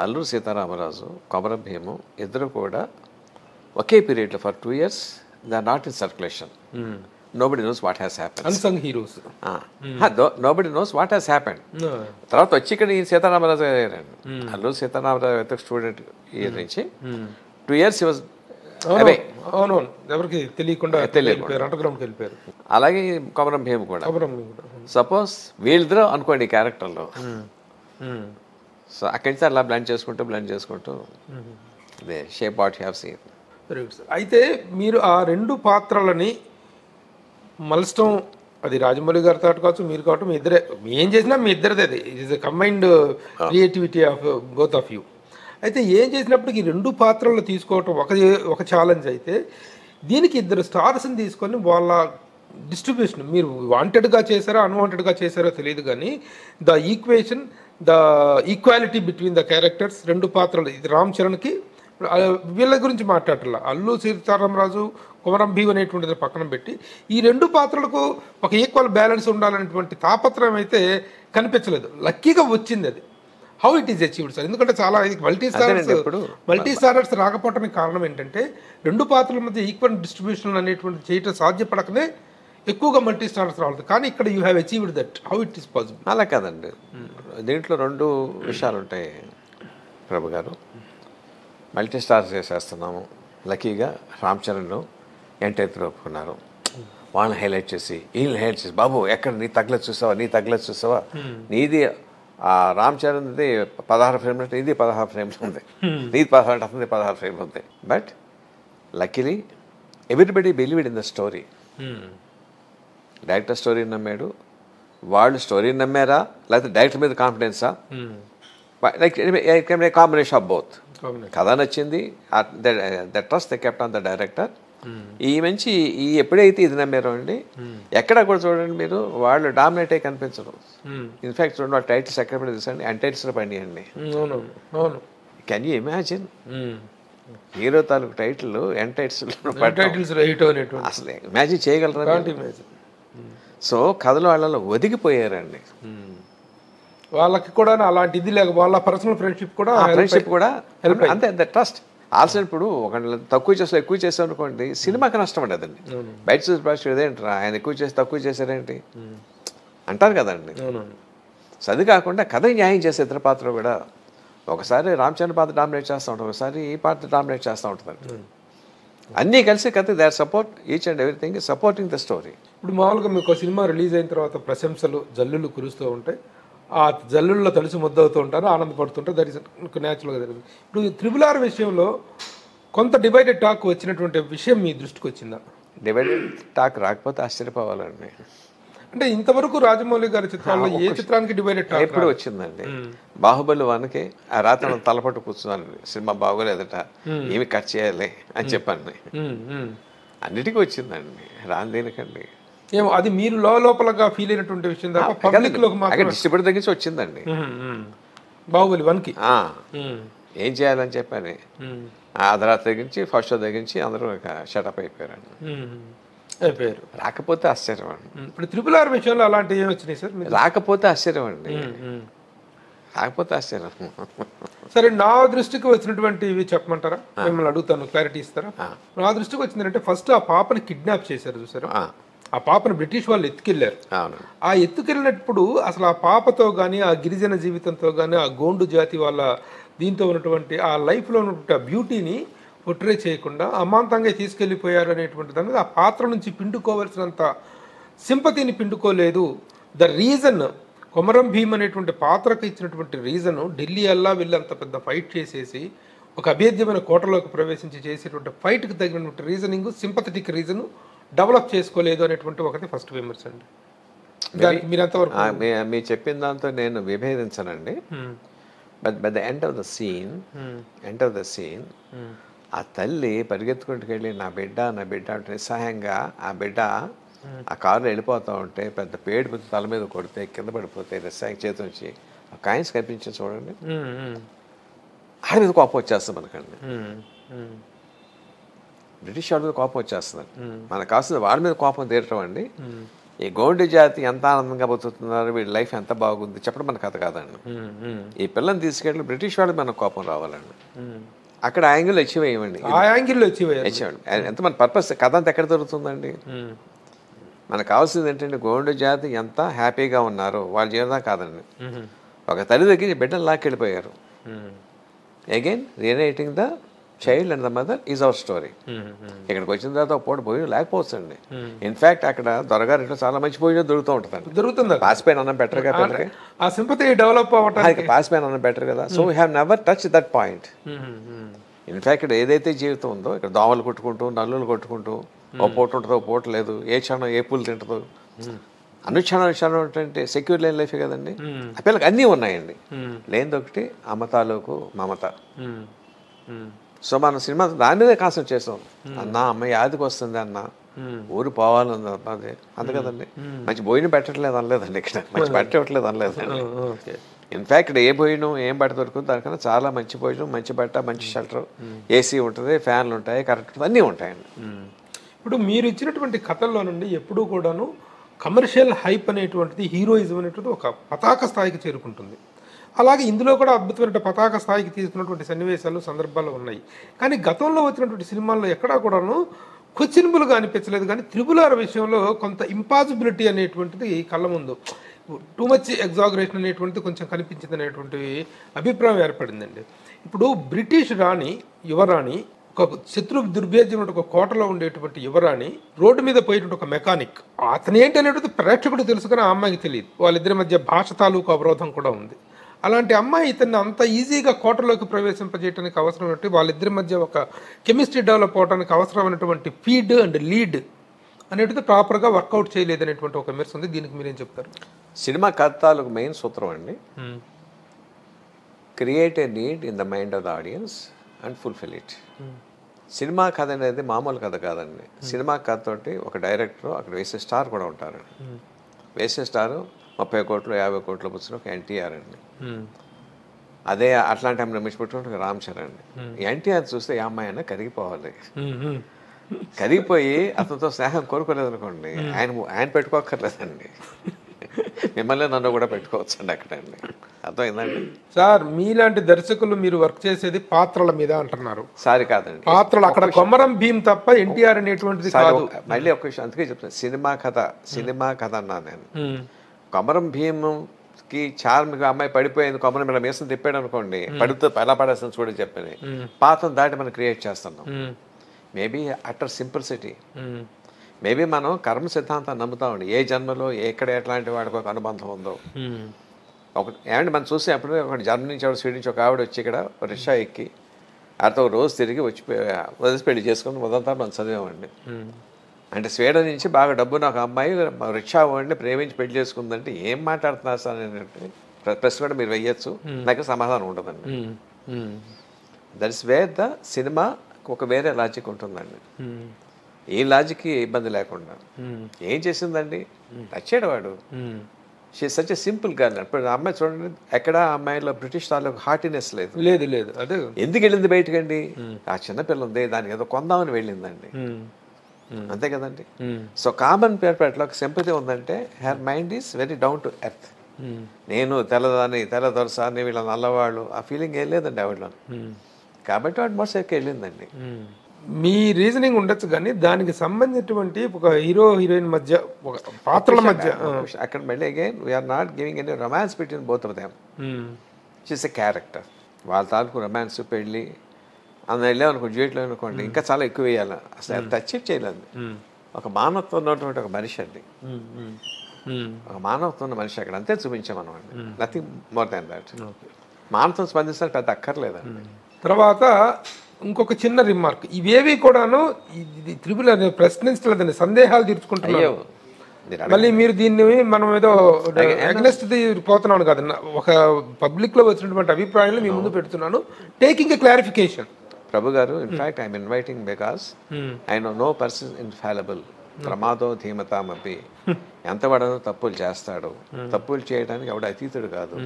అల్లూరు సీతారామరాజు, కొమరం భీము ఇద్దరు కూడా ఒకే పీరియడ్లో for 2 years they are not in circulation. Nobody knows what has happened. Unsung heroes. Nobody knows what has happened. తర్వాత వచ్చి ఇక్కడ ఈ సీతారామరాజు అయ్యారండి. అల్లూరు సీతారామరాజు అయితే స్టూడెంట్ ఇయర్ నుంచి 2 years he was అవునవును, ఎవరికి తెలియకుండా వెళ్ళిపోయారు. అలాగే కొమరం భీము కూడా. సపోజ్ వీళ్ళిద్దరూ అనుకోండి ఈ క్యారెక్టర్లో. సో అక్కడి నుంచి అలా బ్లెండ్ చేసుకుంటూ they shape what you have seen. అయితే మీరు ఆ 2 పాత్రలని మలచడం, అది రాజమౌళి గారితో కావచ్చు, మీరు కావచ్చు, మీ ఇద్దరే ఏం చేసినా మీ ఇద్దరిదే. It is a combined creativity of both of you. అయితే ఏం చేసినప్పటికీ 2 పాత్రలు తీసుకోవటం ఒక ఛాలెంజ్ అయితే, దీనికి 2 స్టార్స్ని తీసుకొని వాళ్ళ డిస్ట్రిబ్యూషన్ మీరు వాంటెడ్గా చేశారో అన్వాంటెడ్గా చేశారో తెలియదు, కానీ the equality between the characters 2 పాత్రలు, ఇది రామ్ చరణ్కి వీళ్ళ గురించి మాట్లాడాల, అల్లు సీతారామరాజు, కొమరం భీమ్ అనేటువంటిది పక్కన పెట్టి ఈ 2 పాత్రలకు ఒక ఈక్వల్ బ్యాలెన్స్ ఉండాలనేటువంటి తాపత్రయం అయితే కనిపించలేదు. లక్కీగా వచ్చింది అది. How it is achieved sir? ఎందుకంటే చాలా మల్టీ స్టారర్స్ రాకపోవడానికి కారణం ఏంటంటే 2 పాత్రల మధ్య ఈక్వల్ డిస్ట్రిబ్యూషన్ అనేటువంటి చేయటం సాధ్యపడకనే ఎక్కువగా మల్టీ స్టారర్స్ రావాలి. కానీ ఇక్కడ you have achieved that. How it is possible? అలా కాదండి, దీంట్లో 2 విషయాలు ఉంటాయి ప్రభు గారు. మల్టీ స్టార్స్ చేసేస్తున్నాము, లక్కీగా రామ్ చరణ్ ఎన్టీఆర్ ఒప్పుకున్నారు. వాళ్ళని హైలైట్ చేసి వీళ్ళని హైలైట్ చేసి, బాబు ఎక్కడ నీ తగ్గలేదు చూసావా, నీది రామ్ చరణ్ది 16 ఫ్రేమ్లు అంటే ఇది 16 ఫ్రేమ్స్ ఉంది, నీది 16 అంటే 16 ఫ్రేమ్లు ఉంది. But luckily everybody believed in the story. Director story నమ్మాడు, వాళ్ళు స్టోరీని నమ్మారా లేకపోతే డైరెక్టర్ మీద కాన్ఫిడెన్సా, లైక్ కాంబినేషన్ ఆఫ్ బోత్. కథ నచ్చింది, the trust the kept on the director. ఈ మంచి ఈ ఎప్పుడైతే ఇది నమ్మారో అండి, ఎక్కడ కూడా చూడండి మీరు వాళ్ళు డామినేట్ అయ్యి కనిపించరు. ఇన్ఫాక్ట్ చూడండి వాళ్ళ టైటిల్స్ ఎక్కడ పడి చూసండి, అన్టైటిల్స్లో పడియండి. కెన్ యూ ఇమాజిన్ హీరో తాలూకు టైటిల్ ఎంటైటిల్స్ అసలు ఇమాజిన్ చేయగలరా? సో కథలు వాళ్ళలో ఒదిగిపోయారండి. వాళ్ళకి కూడా అలాంటి ఇది లేక వాళ్ళ పర్సనల్ ఫ్రెండ్షిప్ కూడా అంతే. The trust also. ఇప్పుడు ఒక తక్కువ చేస్తే ఎక్కువ చేస్తాం అనుకోండి, సినిమాకి నష్టం ఉండదండి. బయట చూసి భాష ఇదేంట్రా ఆయన ఎక్కువ చేసి తక్కువ చేశారేంటి అంటారు కదండి. సో అది కాకుండా కథ న్యాయం చేసే ఇతర పాత్ర కూడా ఒకసారి రామచంద్ర పాత్ర డామినేట్ చేస్తూ ఉంటాం, ఒకసారి ఈ పాత్ర డామినేట్ చేస్తూ ఉంటుంది. అన్నీ కలిసి కథ they are support each and everything supporting the story. ఇప్పుడు మామూలుగా మీకు సినిమా రిలీజ్ అయిన తర్వాత ప్రశంసలు జల్లులు కురుస్తూ ఉంటాయి, ఆ జల్లుల్లో తడిసి ముద్దవుతూ ఉంటారు, ఆనందపడుతుంటారు. దట్ ఈస్ న్యాచురల్గా జరిగింది. ఇప్పుడు RRR విషయంలో కొంత డివైడెడ్ టాక్ వచ్చినటువంటి విషయం మీ దృష్టికి వచ్చిందా? డివైడెడ్ టాక్ రాకపోతే ఆశ్చర్యపోవాలండి. అంటే ఇంతవరకు రాజమౌళి గారి చిత్రాల్లో ఏ చిత్రానికి డివైడెడ్ టాక్ ఎప్పుడు వచ్చిందండి? బాహుబలి 1కి ఆ రాత్రి తలపట్టు కూర్చున్నాను, సినిమా బాగోలేదట, ఏమి కట్ చేయాలి అని చెప్పండి. అన్నిటికీ వచ్చిందండి, రాని దేనికండి. ఏమో అది మీరు లోపలగా ఫీల్ అయినటువంటి విషయం డిస్ట్రిబ్యూటర్ దగ్గర నుంచి వచ్చిందండి. బాహుబలి 1కి ఏం చేయాలని చెప్పని అర్ధరాత్రి దగ్గర నుంచి ఫస్ట్ షో దగ్గర నుంచి అందరూ షటప్ అయిపోయారండి. రాకపోతే ఆశ్చర్యం అండి. ఇప్పుడు RRR విషయంలో అలాంటివి ఏమి వచ్చినాయి సార్? రాకపోతే ఆశ్చర్యం అండి, రాకపోతే ఆశ్చర్యం. సరే, నా దృష్టికి వచ్చినటువంటివి చెప్పమంటారా? మిమ్మల్ని అడుగుతాను, క్లారిటీ ఇస్తారా? నా దృష్టికి వచ్చిందంటే ఫస్ట్ ఆ పాపని కిడ్నాప్ చేశారు చూసారా, ఆ పాపను బ్రిటిష్ వాళ్ళు ఎత్తుకెళ్లారు. ఆ ఎత్తుకెళ్ళినప్పుడు అసలు ఆ పాపతో కానీ ఆ గిరిజన జీవితంతో కానీ ఆ గోండు జాతి వాళ్ళ దీంతో ఉన్నటువంటి ఆ లైఫ్లో ఉన్నటువంటి ఆ బ్యూటీని పొట్రే చేయకుండా అమాంతంగా తీసుకెళ్ళిపోయారు అనేటువంటి దాని మీద ఆ పాత్ర నుంచి పిండుకోవాల్సినంత సింపతిని పిండుకోలేదు. ద రీజన్ కొమరం భీమ్ అనేటువంటి పాత్రకు ఇచ్చినటువంటి రీజను ఢిల్లీ అల్లా వెళ్ళి అంత పెద్ద ఫైట్ చేసేసి ఒక అభేద్యమైన కోటలోకి ప్రవేశించి చేసేటువంటి ఫైట్కి తగినటువంటి రీజనింగ్, సింపథెటిక్ రీజన్ డెవలప్ చేసుకోలేదు అనేటువంటి ఒకటి ఫస్ట్ విమర్శ అండి. దానికి మీరు ఎంతవరకు? మీరు చెప్పిన దాంతో నేను విభేదించనండి. But by the end of the scene ఆ తల్లి పరిగెత్తుకుంటూ వెళ్ళి నా బిడ్డ అంటే నిస్సహాయంగా ఆ బిడ్డ ఆ కారులో వెళ్ళిపోతూ ఉంటే పెద్ద పేడు తల మీద కొడితే కింద పడిపోతే నిస్సహాయం చేతి నుంచి ఆ కాయిన్స్ కనిపించింది చూడండి, ఆడ మీద కోపం వచ్చేస్తుంది మనకండి. బ్రిటిష్ వాళ్ళ మీద కోపం వచ్చేస్తుంది. మనకు కావాల్సింది వాళ్ళ మీద కోపం తీరటం అండి. ఈ గోండి జాతి ఎంత ఆనందంగా బతుకుతున్నారు, వీళ్ళ లైఫ్ ఎంత బాగుంది చెప్పడం మన కథ కాదండి. ఈ పిల్లని తీసుకెళ్ళి బ్రిటిష్ వాళ్ళకి మనకు కోపం రావాలండి. అక్కడ ఆ యాంగిల్ అచీవ్ అయ్యండి, ఆ యాంగిల్లో అచీవ్ ఎంత మన పర్పస్ కథ అంతా ఎక్కడ దొరుకుతుందండి? మనకు కావాల్సింది ఏంటంటే గోండు జాతి ఎంత హ్యాపీగా ఉన్నారో వాళ్ళ జీవితం కాదండి. ఒక తల్లి దగ్గర బిడ్డలు లాక్కెళ్ళిపోయారు. Again reuniting the child and the mother is our story. ఇక్కడికి వచ్చిన తర్వాత ఒక పూట భోజనం లేకపోవచ్చు అండి. ఇన్ఫాక్ట్ అక్కడ దొరగారు చాలా మంచి భోజనం దొరుకుతుంది. పాసిపోయిన అన్నం బెటర్ గా పిల్లలకి ఆ సింపతి డెవలప్ అవ్వడానికి పాసిపోయిన అన్నం బెటర్ కదా. So we have never touch that point. In fact ఇక్కడ ఏదైతే జీవితం ఉందో ఇక్కడ దోమలు కొట్టుకుంటూ నల్లులు కొట్టుకుంటూ ఓ పూట ఉంటుందో పూట లేదు, ఏ క్షణం ఏ పూలు తింటుందో, అనుక్షణం అంటే సెక్యూర్ లేని లైఫ్ కదండి. ఆ పిల్లలకి అన్నీ ఉన్నాయండి, లేనిది ఒకటి అమ్మ తాలూకు మమత. సో మనం సినిమా దాని మీదే కాన్సెప్ట్ చేస్తాం. అన్న అమ్మాయి యాదికి వస్తుంది అన్న, ఊరు పోవాలని అదే అంతే కదండి. మంచి భోజనం పెట్టట్లేదు అనలేదండి, ఇక్కడ మంచి బట్ట ఇవ్వట్లేదు అనలేదండి. ఇన్ఫాక్ట్ ఏ భోజనం ఏం బట్ట దొరుకుతుంది దానికన్నా చాలా మంచి భోజనం, మంచి బట్ట, మంచి షెల్టర్, ఏసీ ఉంటుంది, ఫ్యాన్లు ఉంటాయి, కరెక్ట్ ఉంటుంది, అన్నీ ఉంటాయండి. ఇప్పుడు మీరు ఇచ్చినటువంటి కథల్లో నుండి ఎప్పుడూ కూడాను కమర్షియల్ హైప్ అనేటువంటిది, హీరోయిజం అనేటువంటిది ఒక పతాక స్థాయికి చేరుకుంటుంది. అలాగే ఇందులో కూడా అద్భుతమైన పతాక స్థాయికి తీసుకున్నటువంటి సన్నివేశాలు, సందర్భాలు ఉన్నాయి. కానీ గతంలో వచ్చినటువంటి సినిమాల్లో ఎక్కడా కూడాను క్వశ్చనబుల్గా అనిపించలేదు. కానీ RRR విషయంలో కొంత ఇంపాసిబిలిటీ అనేటువంటిది కళ్ళ ముందు, టూ మచ్ ఎగ్జాగరేషన్ అనేటువంటిది కొంచెం కనిపించింది అనేటువంటి అభిప్రాయం ఏర్పడిందండి. ఇప్పుడు బ్రిటిష్ రాణి, యువరాణి, ఒక శత్రు దుర్భేద్యం ఒక కోటలో ఉండేటువంటి యువరాణి రోడ్డు మీద పోయేటువంటి ఒక మెకానిక్, అతను ఏంటి అనేటువంటి ప్రేక్షకుడు తెలుసు కానీ ఆ అమ్మాయికి తెలియదు. వాళ్ళిద్దరి మధ్య భాష తాలూకు అవరోధం కూడా ఉంది. అలాంటి అమ్మాయి ఇతన్ని అంత ఈజీగా కోటలోకి ప్రవేశింపజేయడానికి అవసరమైనటువంటి వాళ్ళిద్దరి మధ్య ఒక కెమిస్ట్రీ డెవలప్ అవడానికి అవసరమైనటువంటి ఫీడ్ అండ్ లీడ్ అనేటిది ప్రాపర్గా వర్కౌట్ చేయలేదనేటువంటి ఒక విమర్శ ఉంది. దీనికి మీరేం చెప్తారు? సినిమా కథ తాలూకు మెయిన్ సూత్రం అండి, create a need in the mind of the audience and fulfil it. Cinema కథ అనేది మామూలు కథ కాదండి. సినిమా కథ తోటి ఒక డైరెక్టర్ అక్కడ వేసే స్టార్ కూడా ఉంటారు. వేసే స్టారు 30 కోట్లు 50 కోట్లు వచ్చిన ఒక ఎన్టీఆర్ అండి. అదే అట్లాంటి టైంలో మించిపెట్టుకుంటే ఒక రామ్ చరణ్ అండి. ఎన్టీఆర్ చూస్తే ఈ అమ్మాయి అయినా కరిగిపోవాలి. కరిగిపోయి అతనితో స్నేహం కోరుకోలేదు అనుకోండి, ఆయన పెట్టుకోక్కర్లేదండి, మిమ్మల్ని నన్ను కూడా పెట్టుకోవచ్చండి అక్కడండి. అర్థమైందండి సార్? మీలాంటి దర్శకులు మీరు వర్క్ చేసేది పాత్రల మీద అంటున్నారు. సారీ కాదండి, పాత్రలు అక్కడ కొమరం భీమ్ తప్ప ఎన్టీఆర్ అనేటువంటిది కాదు. మళ్ళీ ఒక విషయం అందుకే చెప్తాను, సినిమా కథ అన్నా నేను. కొమరం భీమ్కి చార్మిగా అమ్మాయి పడిపోయింది, కొమరం ఇలా మీసం తిప్పాడు అనుకోండి, పడితే ఎలా పడేస్తుంది చూడ చెప్పని పాత్ర దాటి మనం క్రియేట్ చేస్తున్నాం. మేబీ అటర్ సింప్లిసిటీ, మేబీ మనం కర్మ సిద్ధాంతాన్ని నమ్ముతామండి. ఏ జన్మలో ఎక్కడ ఎట్లాంటి వాడికి ఒక అనుబంధం ఉందో ఒక ఏమంటే మనం చూస్తే అప్పుడు ఒక జర్మనీ నుంచి స్వీడన్ నుంచి ఒక ఆవిడ వచ్చి ఇక్కడ రిక్షా ఎక్కి ఆడితో రోజు తిరిగి వచ్చి వదిలి పెళ్లి చేసుకుని మొదలంతా మనం చదివామండి. అంటే స్వీడన్ నుంచి బాగా డబ్బున్న ఒక అమ్మాయి రిక్షా వాడిని ప్రేమించి పెళ్లి చేసుకుందంటే ఏం మాట్లాడుతున్నారు సార్ ఏంటంటే ప్రశ్న కూడా మీరు వెయ్యొచ్చు, నాకు సమాధానం ఉండదండి. That is where the cinema ఒక వేరే లాజిక్ ఉంటుందండి. ఏ లాజిక్కి ఇబ్బంది లేకుండా ఏం చేసిందండి, నచ్చాడు వాడు. She such a simple girl. ఇప్పుడు అమ్మాయి చూడండి, ఎక్కడ అమ్మాయిలో బ్రిటిష్ తాలూకు హార్టీనెస్ లేదు. అదే ఎందుకు వెళ్ళింది బయటకండి, ఆ చిన్నపిల్ల ఉంది దానికి ఏదో కొందామని వెళ్ళిందండి, అంతే కదండి. సో కామన్ పేపర్లో ఒక సింపతి ఉందంటే her mind is very down to earth. నేను తెల్ల దొరసాన్ని వీళ్ళ నల్లవాళ్ళు ఆ ఫీలింగ్ ఏం లేదండి ఆవిడలో. కాబట్టి వాడు మోసకి వెళ్ళిందండి. మీ రీజనింగ్ ఉండొచ్చు, కానీ దానికి సంబంధించినటువంటి ఒక హీరో హీరోయిన్ మధ్య ఒక పాత్రల మధ్య అక్కడ మళ్ళీ again we're not giving any romance between both of them. She's a character. వాళ్ళ తాలూకు రొమాన్స్ పెళ్ళి అందులో వెళ్ళామనుకో డ్యూట్లో అనుకోండి ఇంకా చాలా ఎక్కువ వేయాలి, అసలు టచ్ చేయలేదు. ఒక మానవత్వం ఉన్నటువంటి ఒక మనిషి అండి, ఒక మానవత్వం ఉన్న మనిషి అక్కడ అంతే చూపించాం మనం అండి, నథింగ్ మోర్ దాన్ దాట్. మానవత్వం స్పందిస్తే పెద్ద అక్కర్లేదండి. తర్వాత ఇంకొక చిన్న రిమార్క్, ఇవేవి కూడాను త్రిపుల్ ప్రశ్నించలేదండి, సందేహాలు తీర్చుకుంటున్నారు. మళ్ళీ మీరు దీన్ని మనం ఏదో అగ్నెస్ట్ పోతున్నాను కదన్న, ఒక పబ్లిక్ లో వచ్చినటువంటి అభిప్రాయాలు మీ ముందు పెడుతున్నాను, taking a clarification. Prabhu garu, in fact I'm inviting because I know person infallible, ప్రమాదో ధీమతామపి. ఎంత వాడనో తప్పులు చేస్తాడు, తప్పులు చేయడానికి ఎవడ అతీతుడు కాదు.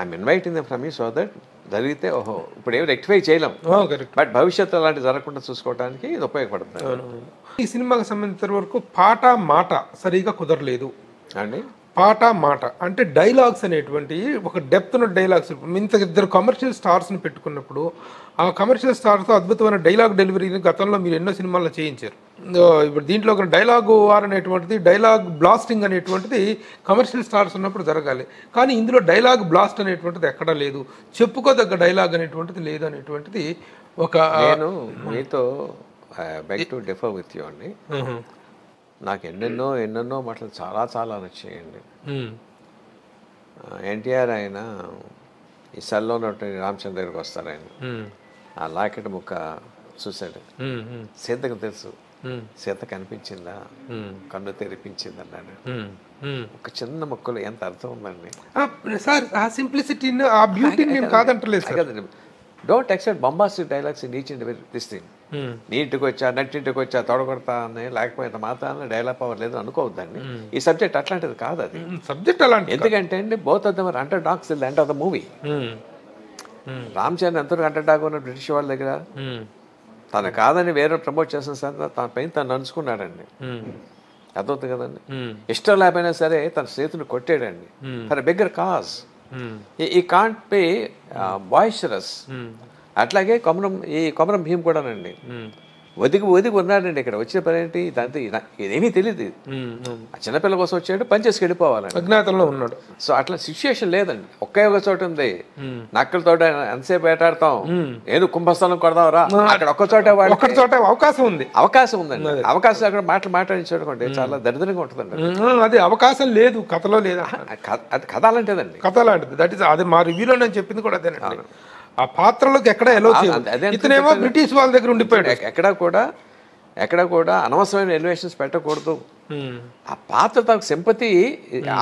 I'm inviting them from you so that జరిగితే ఓహో ఇప్పుడు ఏమి రెక్టిఫై చేయలేం, బట్ భవిష్యత్తు అలాంటి జరగకుండా చూసుకోవడానికి ఇది ఉపయోగపడుతుంది. ఈ సినిమాకి సంబంధించిన వరకు పాట మాట సరిగా కుదరలేదు అండి. పాట మాట అంటే డైలాగ్స్ అనేటువంటి ఒక డెప్త్ ఉన్న డైలాగ్స్. ఇంత ఇద్దరు కమర్షియల్ స్టార్స్ని పెట్టుకున్నప్పుడు ఆ కమర్షియల్ స్టార్స్తో అద్భుతమైన డైలాగ్ డెలివరీని గతంలో మీరు ఎన్నో సినిమాల్లో చేయించారు. ఇప్పుడు దీంట్లో ఒక డైలాగ్ వార్ అనేటువంటిది, డైలాగ్ బ్లాస్టింగ్ అనేటువంటిది కమర్షియల్ స్టార్స్ ఉన్నప్పుడు జరగాలి. కానీ ఇందులో డైలాగ్ బ్లాస్ట్ అనేటువంటిది ఎక్కడా లేదు, చెప్పుకోదగ్గ డైలాగ్ అనేటువంటిది లేదు అనేటువంటిది ఒక. నేను మీతో beg to differ with you అండి. నాకు ఎన్నెన్నో మాటలు చాలా నచ్చాయండి. ఎన్టీఆర్ ఆయన ఈ సెల్లో ఉన్నటువంటి రామచంద్ర దగ్గరికి వస్తారు. ఆయన ఆ లాకెట్ ముక్క చూశాడు, సీతకు తెలుసు, సీత కనిపించిందా, కన్ను తెరిపించింది అన్నాడు. ఒక చిన్న మొక్కలు ఎంత అర్థం ఉందండి సార్. ఆ సింప్లిసిటీని, ఆ బ్యూటీని నేను కాదంటలేదు కదండి. Don't except bombastic dialogues in each and every this thing. నీ ఇంటికి వచ్చా, నట్టింటికి వచ్చా, తొడగొడతా అని, లేకపోతే మాత్రాన్ని డైలాగ్ పవర్ లేదు అనుకోవద్దండి. ఈ సబ్జెక్ట్ అట్లాంటిది కాదు, అది సబ్జెక్ట్ అలాంటి. ఎందుకంటే అండి both of them are underdogs in the end of the movie. Ram Charan ఎంతవరకు అండర్ డాగ్ ఉన్న బ్రిటిష్ వాళ్ళ దగ్గర, తను కాదని వేరే ప్రమోట్ చేసిన సార్ తన పైన తను నడుచుకున్నాడండి. అర్థవుతుంది కదండి. ఇష్టం లేకపోయినా సరే తన చేతిని కొట్టాడండి ఫర్ ఎ బిగ్గర్ కాజ్. ఈ కాంట్ బి బాయిస్టరస్. అట్లాగే కొమరం భీమ్ కూడానండి ఒదిగి ఉన్నాడండి. ఇక్కడ వచ్చిన పని ఏంటి, దాంతో ఇదేమీ తెలియదు. ఆ చిన్నపిల్ల కోసం వచ్చాడు, పని చేసి వెళ్ళిపోవాలండి, అజ్ఞాతంలో ఉన్నాడు. సో అట్లా సిచ్యుయేషన్ లేదండి. ఒకే ఒక చోట ఉంది, నక్కలతో ఎంతసేపు వేటాడతాం, ఏదో కుంభస్థలం కొడదాం రా, అక్కడ ఒక్క చోట అవకాశం ఉందండి. అవకాశం అక్కడ మాట్లాడించుకోండి చాలా దరిద్రంగా ఉంటుందండి. అది అవకాశం లేదు, కథలో లేదా. అది కథ అలాంటిదండి, కథ అలాంటిది. దట్ ఈస్ అది మా రివ్యూలో నేను చెప్పింది కూడా ఆ పాత్రలోకి ఎక్కడ ఎలో చేయలేదు. ఇతనేమో బ్రిటిష్ వాళ్ళ దగ్గర ఉండిపోయాడు. ఎక్కడ కూడా ఎక్కడ కూడా అనవసరమైన ఎలివేషన్స్ పెట్టకూడదు. ఆ పాత్ర తనకు సింపతి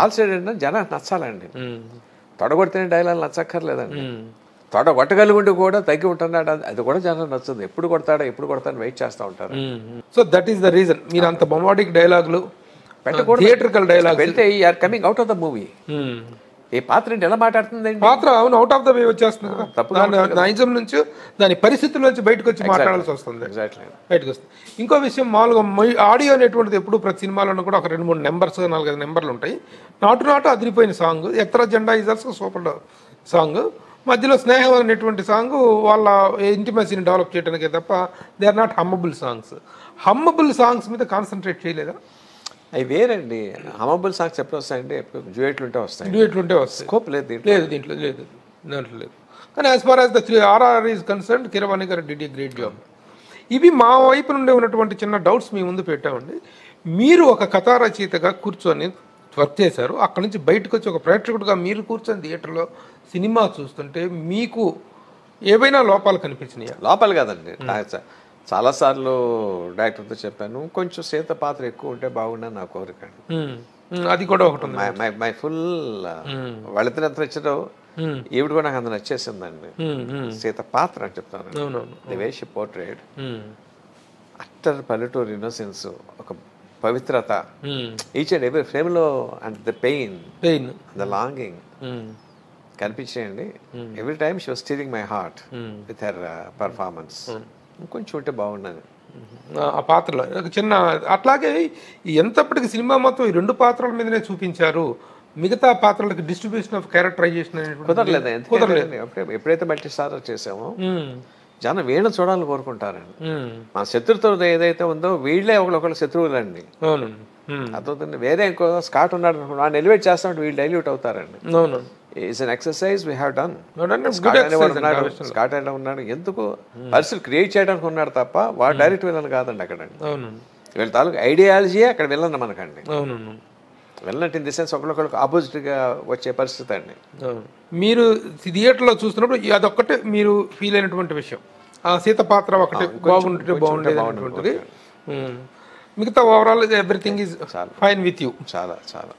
ఆల్ సైడ్ అంటే జనానికి నచ్చాలండి. తొడగొడితేనే డైలాగ్ నచ్చక్కర్లేదండి. తొడగొట్టగలిగి కూడా తగ్గి ఉంటున్నాడు, అది కూడా జనం నచ్చుతుంది. ఎప్పుడు కొడతాడని వెయిట్ చేస్తూ ఉంటారు. So that is the reason మీరు అంత బొమాటిక్ డైలాగులు పెట్టకూడదు, థియేట్రికల్ డైలాగ్ వెళ్తే are coming out of the movie. ఈ పాత్ర ఎలా మాట్లాడుతుందండి? పాత్ర అవును అవుట్ ఆఫ్ ద వే వచ్చేస్తుంది కదా, నైజం నుంచి దాని పరిస్థితుల నుంచి బయటకు వచ్చి మాట్లాడాల్సి వస్తుంది. ఎగ్జాక్ట్లీ బయటకు వస్తుంది. ఇంకో విషయం, మామూలుగా ఆడియో అనేటువంటిది ఎప్పుడు ప్రతి సినిమాలోనూ కూడా ఒక 2-3 నెంబర్స్ 4-5 నెంబర్లు ఉంటాయి. నాటు అదిరిపోయిన సాంగ్, ఎత్ర జెండా ఇజర్స్ సూపర్ సాంగ్, మధ్యలో స్నేహం అనేటువంటి సాంగ్ వాళ్ళ ఇంటిమసీని డెవలప్ చేయడానికే తప్ప they are not hummable songs. Hummable songs మీద కాన్సన్ట్రేట్ చేయలేదా? అవి వేరండి. హమ్మబుల్ సాంగ్స్ ఎప్పుడు వస్తాయండి? డ్యూయెట్లు ఉంటే వస్తాయి. స్కోప్ లేదు దీంట్లో దాంట్లో లేదు. కానీ as far as the RRR is concerned, Keeravani garu did a great job. ఇవి మా వైపు నుండి ఉన్నటువంటి చిన్న డౌట్స్ మీ ముందు పెట్టామండి. మీరు ఒక కథా రచయితగా కూర్చొని వర్క్ చేశారు, అక్కడి నుంచి బయటకు వచ్చి ఒక ప్రేక్షకుడిగా మీరు కూర్చొని థియేటర్లో సినిమా చూస్తుంటే మీకు ఏవైనా లోపాలు కనిపించినాయా? లోపాలు కాదండి, చాలాసార్లు డైరెక్టర్తో చెప్పాను, కొంచెం సీత పాత్ర ఎక్కువ ఉంటే బాగుండని నా కోరిక. అది కూడా ఒకటి ఉంది. మై ఫుల్ వాళ్ళిద్దరు ఎంత నచ్చారో ఈవిడ కూడా నాకు అంత నచ్చేసిందండి. సీత పాత్ర అని చెప్తాను, the way she portrait, utter పల్లెటూరు ఇన్నోసెన్స్, ఒక పవిత్రత, ఈచ్ అండ్ ఎవ్రీ ఫ్రేమ్ లో, and the pain the longing కనిపించేయండి. Every time she was steering my heart with her performance. ఇంకొంచెం ఉంటే బాగుండదు ఆ పాత్రలో చిన్న. అట్లాగే ఎంతప్పటికి సినిమా మొత్తం ఈ 2 పాత్రల మీదనే చూపించారు, మిగతా పాత్రలకు డిస్ట్రిబ్యూషన్ ఆఫ్ క్యారెక్టరైజేషన్ కుదరలేదు. ఎప్పుడైతే మల్టీ స్టారర్ చేసామో జనం వీళ్ళ చూడాలని కోరుకుంటారండి. మా శత్రుతో ఏదైతే ఉందో వీళ్ళే ఒకళ్ళొకళ్ళు శత్రువులండి. అర్థవుతుంది. వేరే ఇంకో స్కాట్ ఉన్నాడు, వాడిని ఎలివేట్ చేస్తామంటే వీళ్ళు డైల్యూట్ అవుతారండి. It's an exercise we have done. Scott ఎలా ఉన్నాడు, ఎందుకు పరిస్థితులు క్రియేట్ చేయడానికి ఉన్నాడు తప్ప వాడు డైరెక్ట్ విలన్ కాదండి. అక్కడండి వీళ్ళ తాలూకు ఐడియాలజీయే అక్కడ విలన్ మనకండి. వెళ్ళినట్టు ఇన్ ది సెన్స్ ఒకళ్ళొకళ్ళకి ఆపోజిట్గా వచ్చే పరిస్థితి అండి. మీరు థియేటర్లో చూస్తున్నప్పుడు అదొక్కటే మీరు ఫీల్ అయినటువంటి విషయం, ఆ సీత పాత్ర ఒకటి బాగుండేది. మిగతా overall everything is fine with you. చాలా చాలా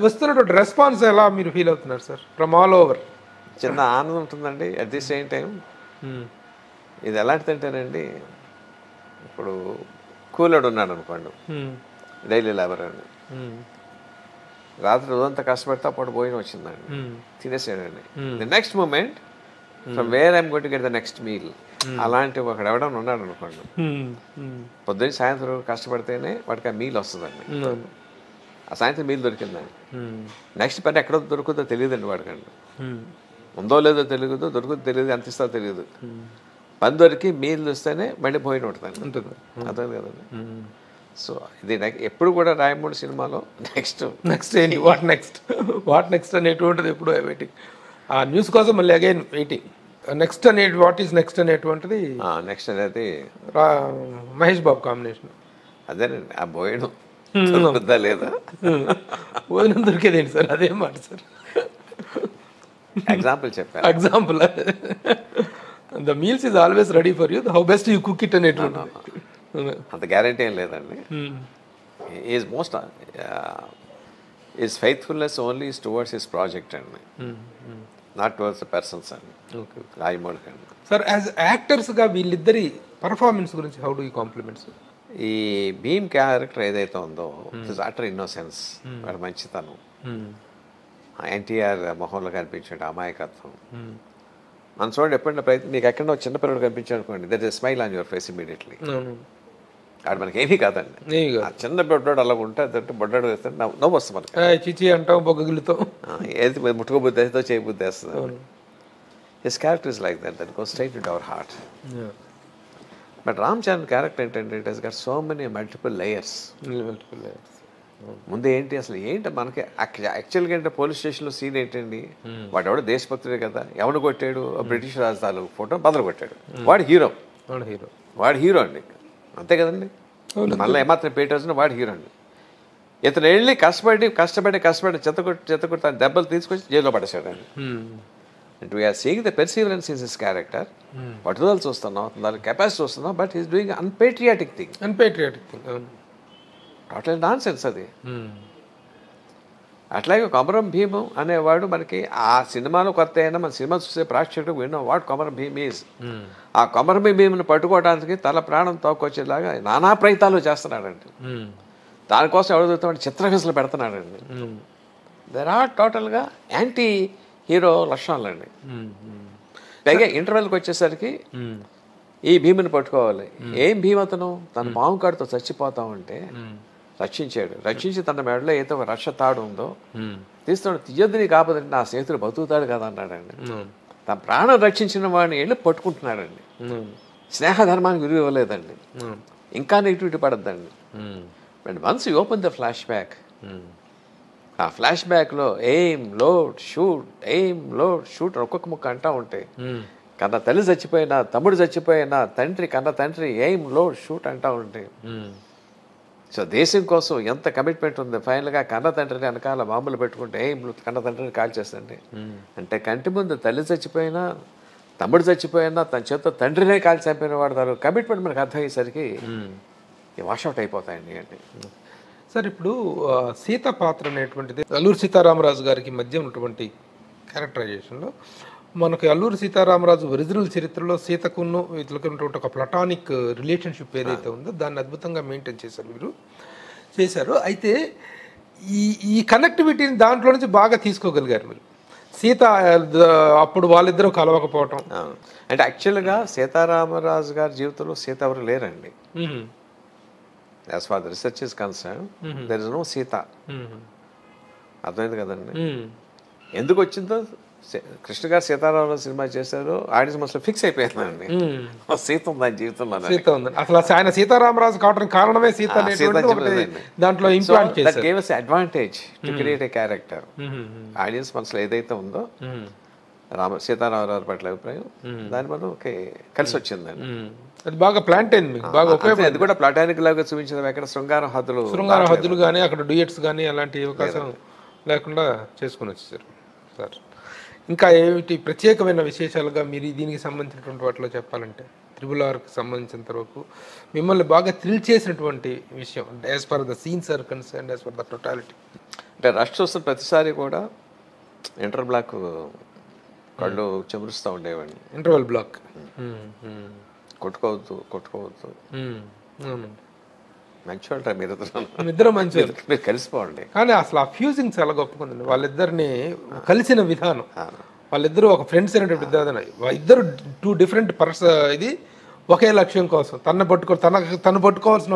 వస్తున్నటువంటి రెస్పాన్స్ ఎలా మీరు ఫీల్ అవుతున్నారు సార్? ఫ్రమ్ ఆల్ ఓవర్ చిన్న ఆనందం ఉంటుందండి. అట్ ది సేమ్ టైం ఇది ఎలాంటిదంటేనండి, ఇప్పుడు కూలోడు ఉన్నాడు అనుకోండి, డైలీ లేబర్ అండి, రాత్రి రోజంతా కష్టపడితే అప్పుడు భోజనం వచ్చిందండి, తినేసాడండి. The next moment from where I'm going to get the next meal, అలాంటి ఒకడు ఎవడన్నా ఉన్నాడు అనుకోండి, పొద్దున్న సాయంత్రం కష్టపడితేనే వాడికి ఆ మీల్ వస్తుందండి. ఆ సాయంత్రం మీల్ దొరికిందండి, నెక్స్ట్ పని ఎక్కడ దొరుకుతుందో తెలియదండి వాడికండి. ఉందో లేదో తెలియదు, దొరుకుతుందో తెలియదు, ఎంత ఇస్తుందో తెలియదు. పని దొరికి మీల్ వస్తేనే మళ్ళీ భోజనం ఉంటుంది. అర్థం కదండి. సో ఇది ఎప్పుడు కూడా రాయమూడి సినిమాలో నెక్స్ట్ ఏంటి, వాట్ నెక్స్ట్ అనేటువంటిది ఎప్పుడు వెయిటింగ్. ఆ న్యూస్ కోసం మళ్ళీ again waiting. Next what is next అనేటువంటిది, నెక్స్ట్ అనేది మహేష్ బాబు కాంబినేషన్. అదేనండి, ఆ భోజనం లేదా భోజనం దొరికేదేంటి సార్? అదే మాట సార్. ఎగ్జాంపుల్ చెప్పాను. Example, the meals is always ready for you, how best you cook it అనేటువంటి అంత గ్యారంటీ ఏం లేదండి. Is most is faithfulness only is towards his project అండి, నాట్ టువర్డ్స్ ద పర్సన్స్ అండి. రాయమూడి అండి. సార్ యాజ్ యాక్టర్స్గా వీళ్ళిద్దరి performance గురించి హౌ డూ యూ కాంప్లిమెంట్స్? ఈ భీమ్ క్యారెక్టర్ ఏదైతే ఉందో ఇట్స్ అటర్ ఇన్నోసెన్స్, వాడి మంచితనం, ఎన్టీఆర్ మొహంలో కనిపించే అమాయకత్వం. మన చూడండి, ఎప్పుడైనా ప్రయత్నం మీకు ఎక్కడ చిన్నపిల్లడు కనిపించాడు అనుకోండి, that is smile on your face immediately. ఆడు మనకి ఏమీ కాదండి, చిన్న బొడ్డాడు అలా ఉంటే అదంటే బొడ్డాడు వేస్తే నవ్వు వస్తుంది మనకి. చిచి అంటాం బొగ్గగిలితో, ఏది ముట్టుకోబుద్ధి వేస్తే చేయబుద్ధి వేస్తుంది. His character is like that goes straight to our heart. But Ram Charan character ఏంటంటే it has got so many multiple layers. ముందు ఏంటి అసలు ఏంటి మనకి యాక్చువల్గా అంటే పోలీస్ స్టేషన్లో సీన్ ఏంటండి, వాడు ఎవడో దేశభక్తుడే కదా, ఎవడు కొట్టాడు, బ్రిటిష్ రాజధాని ఫోటో బదులు కొట్టాడు, వాడు హీరో అండి, అంతే కదండి. మళ్ళీ ఏమాత్రం పేటర్స్ వాడు హీరో అండి. ఇతను వెళ్ళి కష్టపడి చెత్త కొట్టి దెబ్బలు తీసుకొచ్చి జైల్లో పడేశాడు అండి. And we are seeing the perseverance in his character. పట్టుదల చూస్తున్నాం, దాని కెపాసిటీ చూస్తున్నాం, but is doing unpatriotic thing. Total nonsense అది. అట్లాగే కొమరం భీము అనేవాడు మనకి ఆ సినిమాలో కొత్త అయినా మన సినిమా చూసే ప్రేక్షకుడు విన్నాం వాడు కొమరం భీమ్ ఈజ్. ఆ కొమరం భీముని పట్టుకోవడానికి తల ప్రాణం తోకొచ్చేలాగా నానా ప్రయత్నాలు చేస్తున్నాడండి. దానికోసం ఎవరు చూస్తామంటే చిత్రహింసలు పెడుతున్నాడండి. దెర్ ఆర్ టోటల్గా యాంటీ హీరో లక్షణాలండి. పైగా ఇంటర్వెల్కి వచ్చేసరికి ఈ భీముని పట్టుకోవాలి. ఏం భీమ్ అతను తన పాము కాడుతో చచ్చిపోతా ఉంటే రక్షించి తన మెడలో ఏదో ఒక రక్ష తాడు ఉందో తీస్తున్నాడు. తీయద్దు నీకు ఆపదంటే నా స్నేహితుడు బతుకుతాడు కదా అన్నాడండి. తన ప్రాణం రక్షించిన వాడిని వెళ్ళి పట్టుకుంటున్నాడండి. స్నేహధర్మానికి విలువ ఇవ్వలేదండి. ఇంకా నెగిటివిటీ పడద్దండి. And once you open the flashback, ఆ ఫ్లాష్ బ్యాక్లో ఎయిమ్ లోడ్ షూట్ ఒక్కొక్క ముక్క అంటా ఉంటే కన్న తల్లి చచ్చిపోయినా, తమ్ముడు చచ్చిపోయినా, కన్న తండ్రి ఎయిమ్ లోడ్ షూట్ అంటా ఉంటే, సో దేశం కోసం ఎంత కమిట్మెంట్ ఉంది. ఫైనల్గా కన్న తండ్రిని వెనకాల మామూలు పెట్టుకుంటే కన్న తండ్రిని కాల్ చేస్తండి. అంటే కంటి ముందు తల్లి చచ్చిపోయినా, తమ్ముడు చచ్చిపోయినా, తన చేత తండ్రినే కాల్చి చంపిన వాడు కమిట్మెంట్ మనకు అర్థమయ్యేసరికి వాషౌట్ అయిపోతాయండి. అంటే సార్ ఇప్పుడు సీత పాత్ర అనేటువంటిది అల్లూరి సీతారామరాజు గారికి మధ్య ఉన్నటువంటి క్యారెక్టరైజేషన్లో మనకి అల్లూరి సీతారామరాజు ఒరిజినల్ చరిత్రలో సీతకును ఇతలకు ఉన్నటువంటి ఒక ప్లటానిక్ రిలేషన్షిప్ ఏదైతే ఉందో దాన్ని అద్భుతంగా మెయింటైన్ చేశారు. అయితే ఈ కనెక్టివిటీని దాంట్లో నుంచి బాగా తీసుకోగలిగారు మీరు. సీత అప్పుడు వాళ్ళిద్దరూ కలవకపోవటం అంటే యాక్చువల్గా సీతారామరాజు గారి జీవితంలో సీత ఎవరు లేరండి. As far the research is concern there is no Sita. అర్థమైంది కదండి. ఎందుకు వచ్చిందో కృష్ణ గారు సీతారామరాజు సినిమా చేశారు, ఆడియన్స్ అసలు ఫిక్స్ అయిపోయిందండి సీత ఉంది ఆయన జీవితంలో. సీత ఉంది అసలు ఆయన సీతారామరాజు కావడానికి కారణమే సీత. దాంట్లో ఇంప్లాంట్ చేశారు. Gave us advantage to create a character. Audience మనసులో ఏదైతే ఉందో సీతారామరాజు పట్ల అభిప్రాయం దాని మనం కలిసి వచ్చిందండి. అది బాగా ప్లాంట్ అయింది, బాగా ఉపయోగపడింది. అది కూడా ప్లాటానిక్ లాగా చూపించడం. ఎక్కడ శృంగార హద్దులు కానీ అక్కడ డ్యూయట్స్ కానీ అలాంటి అవకాశం లేకుండా చేసుకుని వచ్చేసారు సార్. ఇంకా ఏమిటి ప్రత్యేకమైన విశేషాలుగా మీరు దీనికి సంబంధించినటువంటి వాటిలో చెప్పాలంటే RRRకి సంబంధించినంత వరకు మిమ్మల్ని బాగా థ్రిల్ చేసినటువంటి విషయం as per the scenes are concerned, as per the totality? అంటే రష్ చూస్తున్న ప్రతిసారి కూడా ఇంటర్ బ్లాక్ కళ్ళు చెమరుస్తూ ఉండేవాడిని. ఇంటర్వెల్ బ్లాక్ కొట్టుకోవద్దు మంచివాళ్ళ మీరు ఇద్దరు మంచి మీరు కలిసిపోండి. కానీ అసలు ఆ ఫ్యూజింగ్ చాలా గొప్పకుందండి. వాళ్ళిద్దరిని కలిసిన విధానం, వాళ్ళిద్దరూ ఒక ఫ్రెండ్స్ అనేటువంటి విధానం, ఇద్దరు టూ డిఫరెంట్ ఇది ఒకే లక్ష్యం కోసం తను పట్టుకోవాల్సిన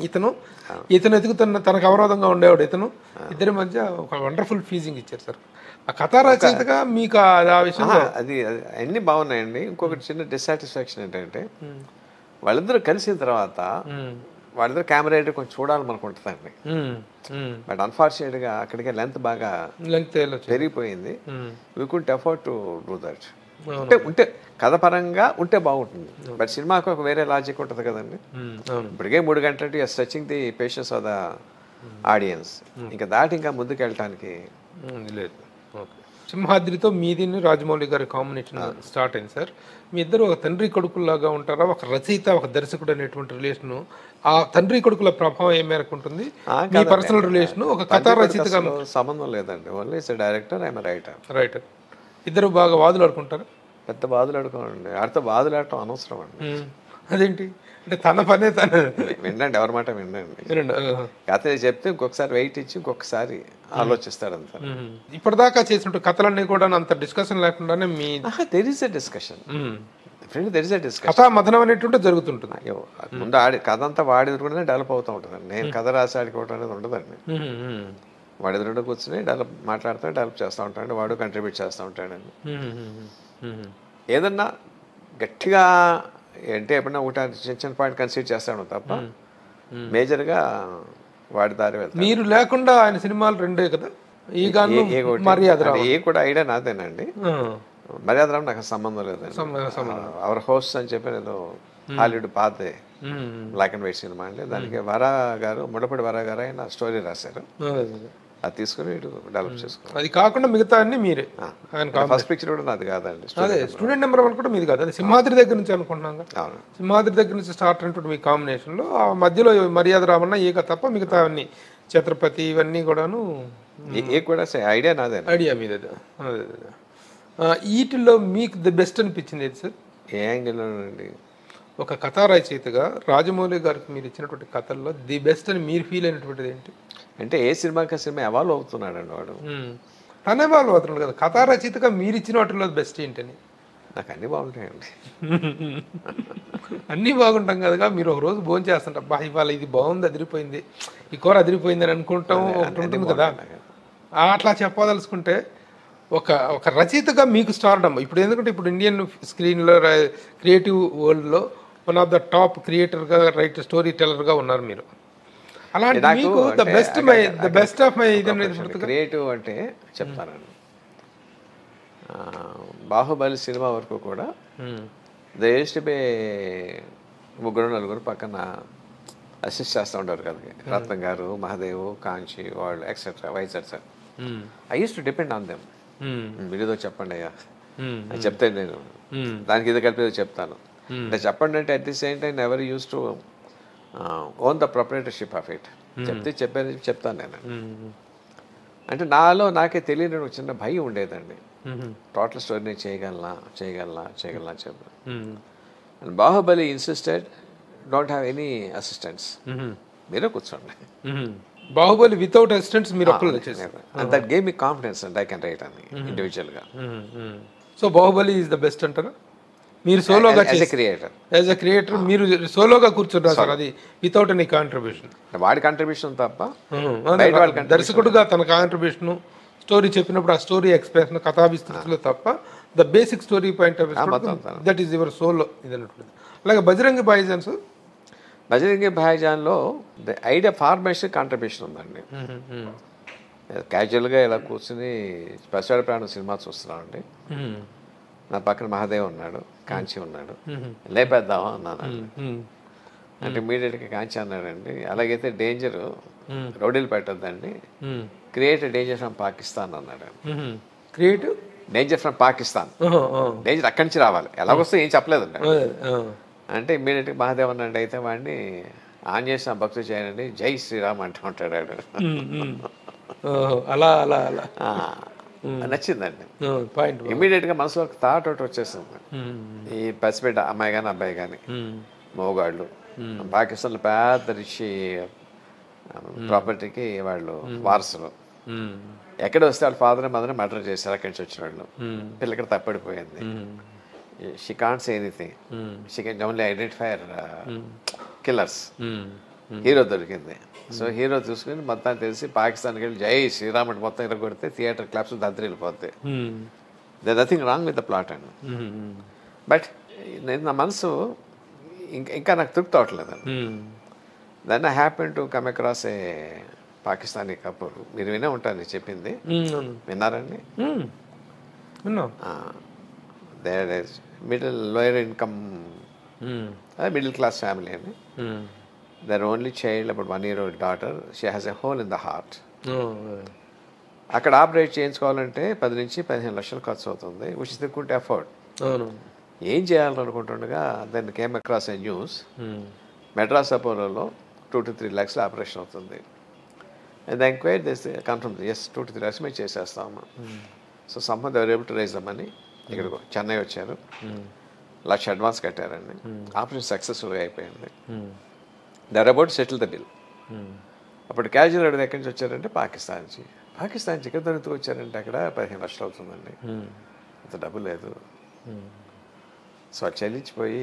ఇతను ఎదుగుతున్న తనకు అవరోధంగా ఉండేవాడు ఇతను. ఇద్దరి మధ్య ఒక వండర్ఫుల్ ఫీజింగ్ ఇచ్చారు సార్. ఆ కథా రచయితగా మీకు ఆ విషయంలో అది అన్నీ బాగున్నాయండి. ఇంకొకటి చిన్న డిస్సాటిస్ఫాక్షన్ ఏంటంటే వాళ్ళిద్దరూ కలిసిన తర్వాత వాళ్ళిద్దరు కెమెరా కొంచెం చూడాలని మనకు ఉంటుందండి. బట్ అన్ఫార్చునేట్గా అక్కడికే లెంత్ బాగా పెరిగిపోయింది. We could afford to do that. ఉంటే కథ పరంగా ఉంటే బాగుంటుంది. బట్ సినిమాకు ఒక వేరే లాజిక్ ఉంటుంది కదండి. ఇప్పటికే 3 గంటలు you're stretching the patience of the audience. ఇంకా దాటి ఇంకా ముందుకు వెళ్ళటానికి లేదు. సింహాద్రితో మీదిని రాజమౌళి గారి కాంబినేషన్ స్టార్ట్ అయింది సార్. మీ ఇద్దరు ఒక తండ్రి కొడుకులాగా ఉంటారా? ఒక రచయిత ఒక దర్శకుడు అనేటువంటి రిలేషన్, ఆ తండ్రి కొడుకుల ప్రభావం ఏ మేరకు ఉంటుంది? మీ పర్సనల్ రిలేషన్ ఒక కథా రచయితగా సంబంధం లేదండి. Only is director, I'm writer. ఇద్దరు బాగా వాదులు ఆడుకుంటారు? పెద్ద వాదులు ఆడుకోండి. ఆడితో వాదులు ఆడటం అనవసరం అండి. అదేంటి అంటే తన పనే తను వినండి, ఎవరి మాట వినండి. కథ చెప్తే ఇంకొకసారి వెయిట్ ఇచ్చి ఇంకొకసారి ఆలోచిస్తాడు అంత. ఇప్పటిదాకా చేసినట్టు కథలన్నీ కూడా అంత డిస్కషన్ లేకుండానే me there is a discussion. కథా మథనం అనేటువంటి జరుగుతుంటుంది. అయ్యో ముందు కథ అంతా వాడి ఎదురుకుంటేనే డెవలప్ అవుతూ ఉంటుందండి. నేను కథ రాసి ఆడుకోవడం అనేది ఉండదండి. వాడి ఎదురుండి కూర్చొని మాట్లాడుతూ డెవలప్ చేస్తూ ఉంటాడు, వాడు కంట్రిబ్యూట్ చేస్తూ ఉంటాడండి. ఏదన్నా గట్టిగా అంటే ఎప్పుడన్నా ఒకటి చిన్న పాయింట్ కన్సిడర్ చేస్తాడు తప్ప మేజర్గా వాడి దారి వెళ్తాడు. మీరు లేకుండా ఆయన సినిమాలు 2 కదా, ఈ గాను మర్యాదరావు. ఏ కూడా ఐడియా నాదేనండి. మర్యాదరావు నాకు సంబంధం లేదండి. అవర్ హోస్ట్ అని చెప్పి నేను హాలీవుడ్ పాతే బ్లాక్ అండ్ వైట్ సినిమా అండి. దానికి వరా గారు ముడపడి వరా గారు ఆయన స్టోరీ రాశారు. అది తీసుకుని వీడు డెవలప్ చేసుకోవాలి. అది కాకుండా మిగతా అన్ని మీరే. ఫస్ట్ పిక్చర్ కూడా నాది కాదండి, అదే స్టూడెంట్ నెంబర్ 1 కూడా మీది కాదు, అది సింహాద్రి దగ్గర నుంచి అనుకుంటున్నాం. సింహాద్రి దగ్గర నుంచి స్టార్ట్ అయినటువంటి మీ కాంబినేషన్లో ఆ మధ్యలో మర్యాద రామన్న ఏక తప్ప మిగతా అన్ని ఛత్రపతి ఇవన్నీ కూడాను కూడా ఐడియా నాదే, ఐడియా మీదే. వీటిల్లో మీకు ది బెస్ట్ అనిపించింది ఏది సార్? ఏ యాంగిల్లోనండి? ఒక కథా రచయితగా రాజమౌళి గారికి మీరు ఇచ్చినటువంటి కథల్లో ది బెస్ట్ అని మీరు ఫీల్ అయినటువంటిది ఏంటి? అంటే ఏ సినిమాకి సినిమా ఎవాల్వ్ అవుతున్నాడండి వాడు. తను ఎవాల్వ్ అవుతున్నాడు కదా, కథా రచయితగా మీరు ఇచ్చిన వాటిల్లో బెస్ట్ ఏంటని? నాకు అన్నీ బాగుంటాయండి. అన్నీ బాగుంటాం కదా, మీరు ఒక రోజు భోజనం చేస్తుంటారు, బా ఇవాళ ఇది బాగుంది, అదిరిపోయింది, ఈ కూర అదిరిపోయింది అని అనుకుంటాం ఒకటి ఉంటుంది కదా. అట్లా చెప్పదలుచుకుంటే ఒక రచయితగా మీకు స్టార్డమ్ ఇప్పుడు, ఎందుకంటే ఇప్పుడు ఇండియన్ స్క్రీన్లో క్రియేటివ్ వరల్డ్లో వన్ ఆఫ్ ద టాప్ క్రియేటర్గా స్టోరీ టెల్లర్గా ఉన్నారు మీరు. అలాంటి మీకు the best of my creative అంటే చెప్తానండి. బాహుబలి సినిమా వరకు కూడా దేశబే 3-4 పక్కన అసిస్ట్ చేస్తూ ఉంటారు కదా, రత్నం గారు, మహాదేవ్, కాంచి, వాళ్ళు ఎక్సెట్రా వైజర్ sir. I use to depend on them. మీరేదో చెప్పండి అయ్యా అని చెప్తే నేను దానికి ఇది కలిపి చెప్తాను అంటే చెప్పండి అంటే at the same time ever use to own the proprietorship of it. చెప్పేది చెప్తాను నేను. అంటే నాకే తెలియని ఒక చిన్న భయం ఉండేదండి, టోటల్ స్టోరీ నేను చేయగలనా చెప్పాను. And Baahubali insisted don't have any assistants, మీరే కూర్చోండి. బాహుబలి వితౌట్ అసిస్టెంట్స్ మీరు అప్లోడ్ చేశారు. And that gave me confidence and I can write అని ఇండివిజువల్గా. So Baahubali is the best అంటారా మీరు సోలోగా? యాజ్ ఎ క్రియేటర్ మీరు సోలోగా కూర్చుంటారు సార్, అది వితౌట్ ఎనీ కాంట్రిబ్యూషన్. వాడి కాంట్రిబ్యూషన్ తప్ప, దర్శకుడుగా తన కాంట్రిబ్యూషన్, స్టోరీ చెప్పినప్పుడు ఆ స్టోరీ ఎక్స్ప్రెషన్, కథా విస్తృతిలో తప్ప the basic story point of that is your solo ఇది అన్నట్టు. అలాగే బజరంగి భాయిజాన్లో ద ఐడియా ఫార్మేషన్ కాంట్రిబ్యూషన్ ఉందండి. క్యాజువల్గా ఇలా కూర్చుని పసివాడి ప్రాణం సినిమా చూస్తున్నామండి, నా పక్కన మహాదేవ్ ఉన్నాడు, కాంచి ఉన్నాడు, లేపేద్దామా అన్నాను. అంటే ఇమీడియట్గా కాంచి అన్నాడండి, అలాగైతే డేంజర్ రౌడీలు పెట్టద్దండి, క్రియేట్ డేంజర్ ఫ్రమ్ పాకిస్తాన్ అన్నాడు. Creative danger from Pakistan, danger అక్కడి నుంచి రావాలి, ఎలాగొస్తే ఏం చెప్పలేదండి. అంటే ఇమ్మీడియట్గా మహాదేవ్ అన్నాడు, అయితే వాడిని ఆన్ చేసిన భక్తులు చేయనండి, జై శ్రీరామ్ అంటూ ఉంటాడు. అలా అలా అలా నచ్చిందండి. ఇమ్మీడియట్గా మనసులో థాట్ ఒకటి వచ్చేసింది, ఈ పసిబిడ్డ అమ్మాయి కానీ అబ్బాయి కానీ మోగాళ్ళు పాకిస్తాన్లో పెద్ద రిషి ప్రాపర్టీకి వాళ్ళు వారసులు, ఎక్కడ వస్తే వాళ్ళ ఫాదర్ మదర్ మర్డర్ చేశారు, అక్కడి నుంచి వచ్చిన వాళ్ళు, పిల్లకి తప్పడిపోయింది. She can't say anything, she can only identify killers. Hero దొరికింది, సో హీరో చూసుకుని మొత్తం తెలిసి పాకిస్తాన్కి వెళ్ళి జై శ్రీరామ్ అంటే మొత్తం ఇరగొడితే థియేటర్ క్లాప్స్ దద్దరి వెళ్ళిపోతాయి. They nothing wrong with the plot అండి. బట్ నేను నా మనసు ఇంకా నాకు తృప్తి అవట్లేదండి. Then I happen to come across a Pakistani couple. మీరు వినే ఉంటారు నేను చెప్పింది, విన్నారండి? There is lower income middle class family అండి. their only child, about 1-year-old daughter, she has a hole in the heart. అక్కడ ఆపరేట్ చేయించుకోవాలంటే 10 నుంచి 15 లక్షలు ఖర్చు అవుతుంది, విచ్ దే కుడ్ అఫోర్డ్. ఏం చేయాలనుకుంటుండగా then came across a news, Madras అపోలోలో 2 to 3 lakhs ఆపరేషన్ అవుతుంది. And the enquiry this confirm, yes 2 to 3 lakhs మేము చేసేస్తాము. So some they were able to raise the money. ఇక్కడికి చెన్నై వచ్చారు, 1 లక్ష అడ్వాన్స్ కట్టారండి. ఆపరేషన్ సక్సెస్ఫుల్గా అయిపోయింది. They are about settle the bill. అప్పుడు casual అడిగి ఎక్కడి నుంచి వచ్చారంటే పాకిస్తాన్ నుంచి. ఇక్కడ దొరుకుతూ వచ్చారంటే అక్కడ 15 లక్షలు అవుతుందండి, అంత డబ్బు లేదు. సో అది చెల్లించిపోయి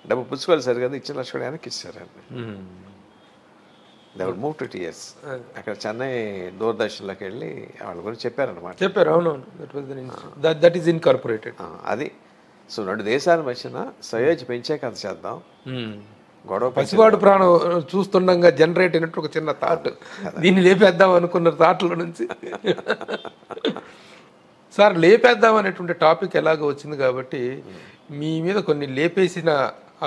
డబ్బు పుచ్చుకోవాలి సరి కదా, ఇచ్చిన లక్ష కూడా వెనక్కి ఇచ్చారండి. They would move to TS. అక్కడ చెన్నై దూరదర్శన్లోకి వెళ్ళి వాళ్ళ గురించి చెప్పారనమాట. చెప్పారు, అవునవును, దట్ ఈస్ ఇన్కార్పొరేటెడ్. అది సో 2 దేశాల మధ్యన సయోజ్ పెంచే కథ చేద్దాం, గొడవ. పసివాడు ప్రాణం చూస్తుండగా జనరేట్ అయినట్టు ఒక చిన్న థాట్, దీన్ని లేపేద్దాం అనుకున్న థాట్లో నుంచి సార్ లేపేద్దాం అనేటువంటి టాపిక్ ఎలాగో వచ్చింది కాబట్టి మీ మీద కొన్ని లేపేసిన